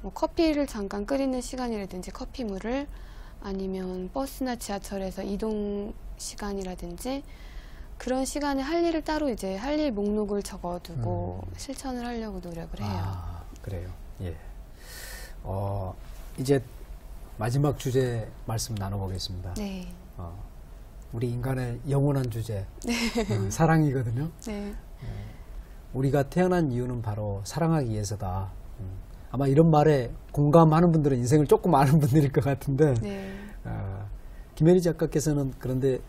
[SPEAKER 2] 뭐 커피를 잠깐 끓이는 시간이라든지 커피물을 아니면 버스나 지하철에서 이동 시간이라든지 그런 시간에 할 일을 따로 이제 할 일 목록을 적어두고 실천을 하려고 노력을 해요.
[SPEAKER 1] 아, 그래요. 예. 이제 마지막 주제 말씀 나눠보겠습니다.
[SPEAKER 2] 네.
[SPEAKER 1] 우리 인간의 영원한 주제, 사랑이거든요.
[SPEAKER 2] 네.
[SPEAKER 1] 우리가 태어난 이유는 바로 사랑하기 위해서다. 아마 이런 말에 공감하는 분들은 인생을 조금 아는 분들일 것 같은데,
[SPEAKER 2] 네.
[SPEAKER 1] 김혜리 작가께서는 그런데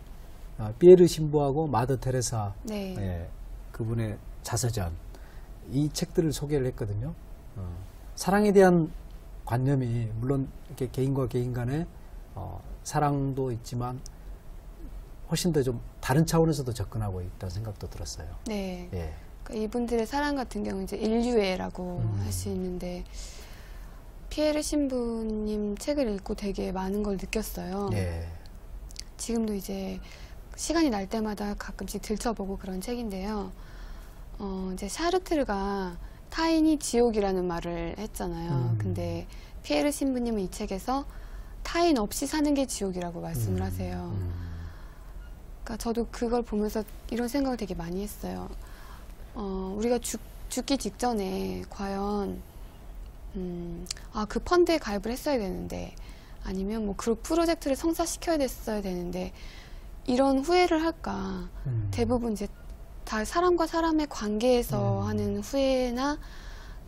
[SPEAKER 1] 피에르 신부하고 마더 테레사,
[SPEAKER 2] 네.
[SPEAKER 1] 예, 그분의 자서전, 이 책들을 소개를 했거든요. 사랑에 대한 관념이 물론 이렇게 개인과 개인 간의 사랑도 있지만 훨씬 더 좀 다른 차원에서도 접근하고 있다는 생각도 들었어요.
[SPEAKER 2] 네.
[SPEAKER 1] 예.
[SPEAKER 2] 그러니까 이분들의 사랑 같은 경우 이제 인류애라고 할 수 있는데 피에르 신부님 책을 읽고 되게 많은 걸 느꼈어요.
[SPEAKER 1] 예.
[SPEAKER 2] 지금도 이제 시간이 날 때마다 가끔씩 들춰보고 그런 책인데요. 이제 샤르트르가 타인이 지옥이라는 말을 했잖아요. 근데 피에르 신부님은 이 책에서 타인 없이 사는 게 지옥이라고 말씀을 하세요. 그러니까 저도 그걸 보면서 이런 생각을 되게 많이 했어요. 우리가 죽기 직전에 과연 그 펀드에 가입을 했어야 되는데 아니면 뭐 그 프로젝트를 성사시켜야 됐어야 되는데 이런 후회를 할까. 대부분 이제 다 사람과 사람의 관계에서 하는 후회나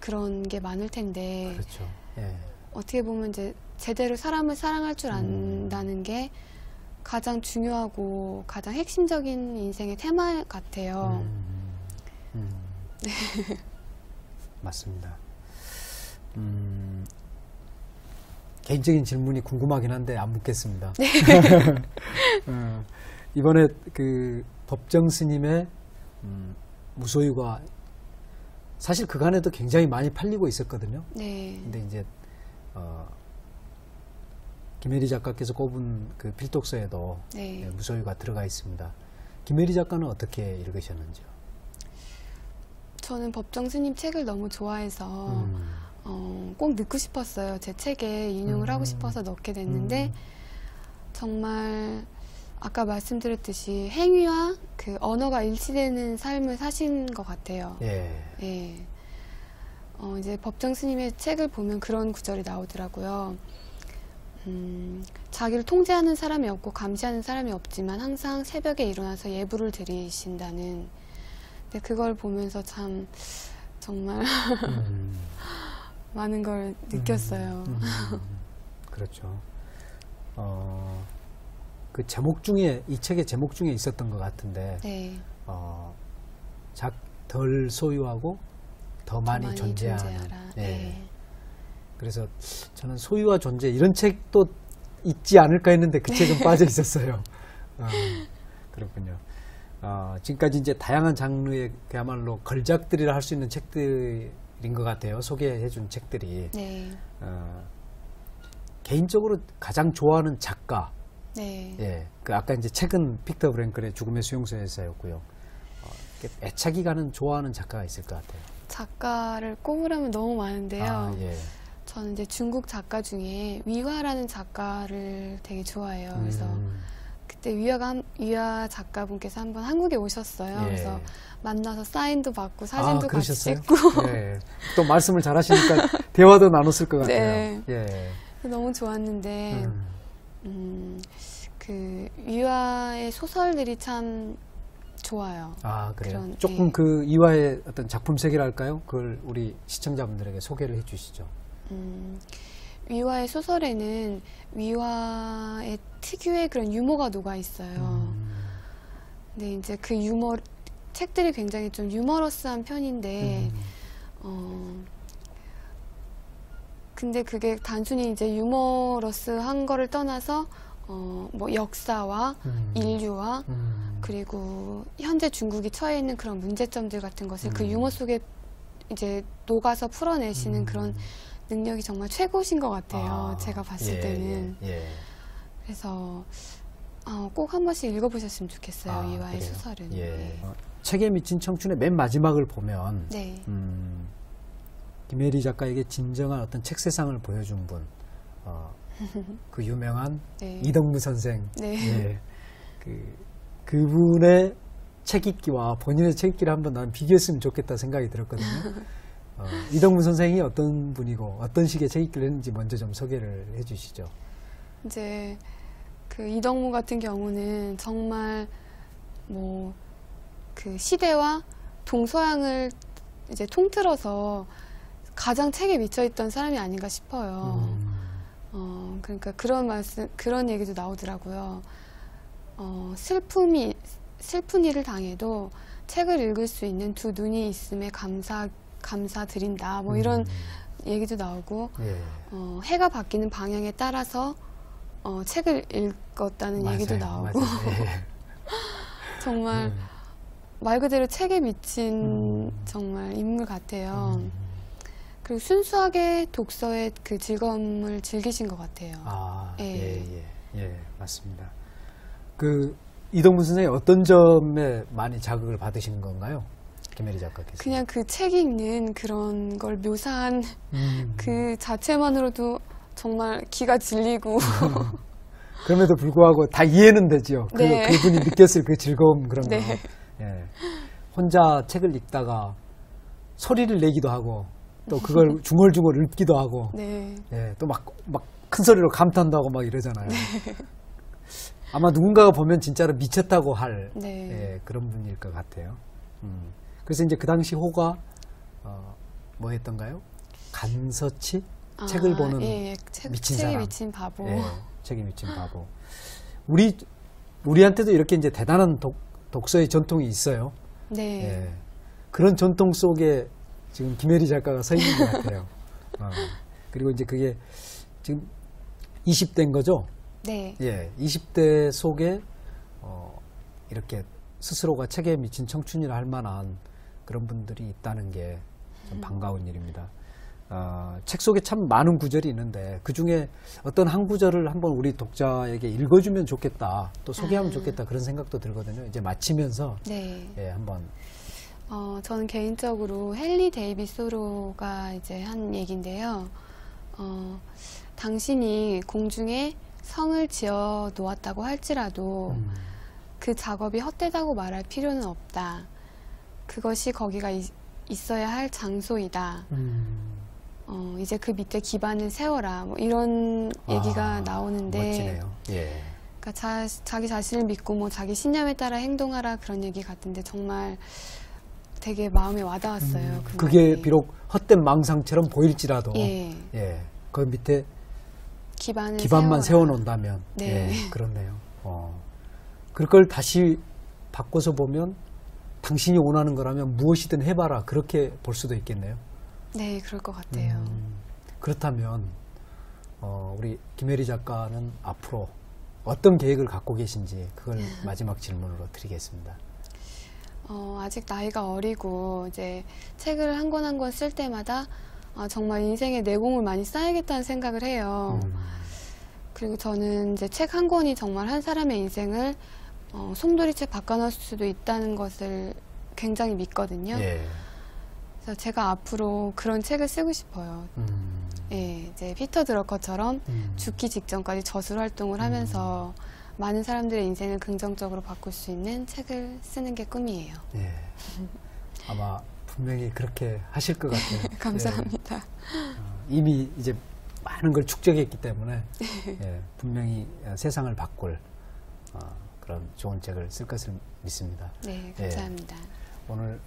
[SPEAKER 2] 그런 게 많을 텐데
[SPEAKER 1] 그렇죠. 예.
[SPEAKER 2] 어떻게 보면 이제 제대로 사람을 사랑할 줄 안다는 게 가장 중요하고 가장 핵심적인 인생의 테마 같아요.
[SPEAKER 1] 네. 맞습니다. 개인적인 질문이 궁금하긴 한데 안 묻겠습니다.
[SPEAKER 2] 네.
[SPEAKER 1] 이번에 그 법정 스님의 무소유가 사실 그간에도 굉장히 많이 팔리고 있었거든요.
[SPEAKER 2] 네.
[SPEAKER 1] 근데 이제 김혜리 작가께서 꼽은 그 필독서에도
[SPEAKER 2] 네.
[SPEAKER 1] 무소유가 들어가 있습니다. 김혜리 작가는 어떻게 읽으셨는지요?
[SPEAKER 2] 저는 법정 스님 책을 너무 좋아해서 꼭 넣고 싶었어요. 제 책에 인용을 하고 싶어서 넣게 됐는데 정말 아까 말씀드렸듯이 행위와 그 언어가 일치되는 삶을 사신 것 같아요.
[SPEAKER 1] 예.
[SPEAKER 2] 예. 이제 법정 스님의 책을 보면 그런 구절이 나오더라고요. 자기를 통제하는 사람이 없고 감시하는 사람이 없지만 항상 새벽에 일어나서 예불을 드리신다는. 근데 그걸 보면서 참 정말 많은 걸 느꼈어요.
[SPEAKER 1] 그렇죠. 그 제목 중에 이 책의 제목 중에 있었던 것 같은데
[SPEAKER 2] 네.
[SPEAKER 1] 덜 소유하고 더 많이 존재하는.
[SPEAKER 2] 존재하라.
[SPEAKER 1] 네.
[SPEAKER 2] 네.
[SPEAKER 1] 그래서 저는 소유와 존재 이런 책도 있지 않을까 했는데 그 책은 빠져 있었어요. 그렇군요. 지금까지 이제 다양한 장르의 그야말로 걸작들이라 할 수 있는 책들인 것 같아요. 소개해준 책들이.
[SPEAKER 2] 네.
[SPEAKER 1] 개인적으로 가장 좋아하는 작가.
[SPEAKER 2] 네.
[SPEAKER 1] 예. 그 아까 이제 책은 빅터 브랭클의 죽음의 수용소에서였고요. 애착이 가는 좋아하는 작가가 있을 것 같아요.
[SPEAKER 2] 작가를 꼽으라면 너무 많은데요.
[SPEAKER 1] 예.
[SPEAKER 2] 저는 이제 중국 작가 중에 위화라는 작가를 되게 좋아해요. 그래서 그때 위화 작가분께서 한번 한국에 오셨어요.
[SPEAKER 1] 예.
[SPEAKER 2] 그래서 만나서 사인도 받고 사진도 같이
[SPEAKER 1] 그러셨어요?
[SPEAKER 2] 찍고
[SPEAKER 1] 예. 또 말씀을 잘하시니까 대화도 나눴을 것 같아요.
[SPEAKER 2] 네.
[SPEAKER 1] 예.
[SPEAKER 2] 너무 좋았는데 그 위화의 소설들이 참 좋아요.
[SPEAKER 1] 그래요? 조금
[SPEAKER 2] 예.
[SPEAKER 1] 그 이화의 어떤 작품 세계랄까요? 그걸 우리 시청자분들에게 소개를 해주시죠.
[SPEAKER 2] 위화의 소설에는 위화의 특유의 그런 유머가 녹아 있어요. 근데 이제 그 책들이 굉장히 좀 유머러스한 편인데, 근데 그게 단순히 이제 유머러스한 거를 떠나서 뭐 역사와 인류와 그리고 현재 중국이 처해 있는 그런 문제점들 같은 것을 그 유머 속에 이제 녹아서 풀어내시는 그런 능력이 정말 최고신 것 같아요. 제가 봤을 때는. 그래서 꼭 한 번씩 읽어보셨으면 좋겠어요. 이화의
[SPEAKER 1] 그래요?
[SPEAKER 2] 소설은.
[SPEAKER 1] 예. 책에 미친 청춘의 맨 마지막을 보면
[SPEAKER 2] 네.
[SPEAKER 1] 김혜리 작가에게 진정한 어떤 책 세상을 보여준 분, 그 유명한
[SPEAKER 2] 네.
[SPEAKER 1] 이덕무 선생.
[SPEAKER 2] 네.
[SPEAKER 1] 예. 그분의 책 읽기와 본인의 책 읽기를 한번 나는 비교했으면 좋겠다 생각이 들었거든요. 이덕무 선생이 어떤 분이고 어떤 식의 책 읽기를 했는지 먼저 좀 소개를 해주시죠.
[SPEAKER 2] 이제 그 이덕무 같은 경우는 정말 뭐 그 시대와 동서양을 이제 통틀어서 가장 책에 미쳐있던 사람이 아닌가 싶어요. 그러니까 그런 얘기도 나오더라고요. 슬픈 일을 당해도 책을 읽을 수 있는 두 눈이 있음에 감사드린다. 뭐 이런 얘기도 나오고,
[SPEAKER 1] 예.
[SPEAKER 2] 해가 바뀌는 방향에 따라서 책을 읽었다는
[SPEAKER 1] 맞아요,
[SPEAKER 2] 얘기도 나오고,
[SPEAKER 1] 맞아요. 예.
[SPEAKER 2] 정말 말 그대로 책에 미친 정말 인물 같아요. 그리고 순수하게 독서의 그 즐거움을 즐기신 것 같아요.
[SPEAKER 1] 예, 맞습니다. 그 이덕무 선생이 어떤 점에 많이 자극을 받으시는 건가요? 김혜리 작가께서.
[SPEAKER 2] 그냥 그 책 읽는 그런 걸 묘사한 그 자체만으로도 정말 기가 질리고.
[SPEAKER 1] 그럼에도 불구하고 다 이해는 되죠.
[SPEAKER 2] 네.
[SPEAKER 1] 그분이 느꼈을 그 즐거움 그런 거.
[SPEAKER 2] 네.
[SPEAKER 1] 예. 혼자 책을 읽다가 소리를 내기도 하고 또 그걸 중얼중얼 읊기도 하고
[SPEAKER 2] 네.
[SPEAKER 1] 예, 또 막 큰 소리로 감탄도 하고 막 이러잖아요. 아마 누군가가 보면 진짜로 미쳤다고 할
[SPEAKER 2] 네.
[SPEAKER 1] 예, 그런 분일 것 같아요. 그래서 이제 그 당시 호가 뭐 했던가요? 간서치? 책을 보는 미친
[SPEAKER 2] 책에
[SPEAKER 1] 사람.
[SPEAKER 2] 미친 바보.
[SPEAKER 1] 예, 책에 미친 바보. 우리한테도 이렇게 이제 대단한 독서의 전통이 있어요.
[SPEAKER 2] 네.
[SPEAKER 1] 예. 그런 전통 속에 지금 김혜리 작가가 서 있는 것 같아요. 그리고 이제 그게 지금 20대인 거죠?
[SPEAKER 2] 네.
[SPEAKER 1] 예. 20대 속에 이렇게 스스로가 책에 미친 청춘이라 할 만한 그런 분들이 있다는 게 좀 반가운 일입니다. 책 속에 참 많은 구절이 있는데 그 중에 어떤 한 구절을 한번 우리 독자에게 읽어주면 좋겠다, 또 소개하면 좋겠다 그런 생각도 들거든요. 이제 마치면서
[SPEAKER 2] 네.
[SPEAKER 1] 예, 한번.
[SPEAKER 2] 저는 개인적으로 헨리 데이비스 소로가 이제 한 얘기인데요. 당신이 공중에 성을 지어 놓았다고 할지라도 그 작업이 헛되다고 말할 필요는 없다. 그것이 거기가 있어야 할 장소이다. 이제 그 밑에 기반을 세워라. 뭐 이런 얘기가 나오는데,
[SPEAKER 1] 멋지네요. 예.
[SPEAKER 2] 그러니까 자기 자신을 믿고 뭐 자기 신념에 따라 행동하라 그런 얘기 같은데 정말 되게 마음에 와닿았어요.
[SPEAKER 1] 그게
[SPEAKER 2] 말이.
[SPEAKER 1] 비록 헛된 망상처럼 보일지라도
[SPEAKER 2] 예.
[SPEAKER 1] 예, 그 밑에
[SPEAKER 2] 기반만
[SPEAKER 1] 기반만 세워놓는다면
[SPEAKER 2] 네.
[SPEAKER 1] 예, 그렇네요. 그걸 다시 바꿔서 보면 당신이 원하는 거라면 무엇이든 해봐라 그렇게 볼 수도 있겠네요.
[SPEAKER 2] 네, 그럴 것 같아요.
[SPEAKER 1] 그렇다면 우리 김혜리 작가는 앞으로 어떤 계획을 갖고 계신지 그걸 마지막 질문으로 드리겠습니다.
[SPEAKER 2] 아직 나이가 어리고 이제 책을 한 권 한 권 쓸 때마다 정말 인생의 내공을 많이 쌓야겠다는 생각을 해요. 그리고 저는 이제 책 한 권이 정말 한 사람의 인생을 송두리째 바꿔놓을 수도 있다는 것을 굉장히 믿거든요.
[SPEAKER 1] 예.
[SPEAKER 2] 그래서 제가 앞으로 그런 책을 쓰고 싶어요. 예, 이제 피터 드러커처럼 죽기 직전까지 저술 활동을 하면서 많은 사람들의 인생을 긍정적으로 바꿀 수 있는 책을 쓰는 게 꿈이에요.
[SPEAKER 1] 예. 아마 분명히 그렇게 하실 것 같아요.
[SPEAKER 2] 감사합니다.
[SPEAKER 1] 예. 이미 이제 많은 걸 축적했기 때문에 예, 분명히 세상을 바꿀 그런 좋은 책을 쓸 것을 믿습니다.
[SPEAKER 2] 네, 감사합니다.
[SPEAKER 1] 예. 오늘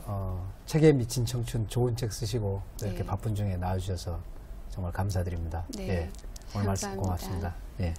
[SPEAKER 1] 책에 미친 청춘 좋은 책 쓰시고 이렇게
[SPEAKER 2] 네.
[SPEAKER 1] 바쁜 중에 나와주셔서 정말 감사드립니다.
[SPEAKER 2] 네,
[SPEAKER 1] 예. 오늘 말씀
[SPEAKER 2] 감사합니다.
[SPEAKER 1] 고맙습니다. 예.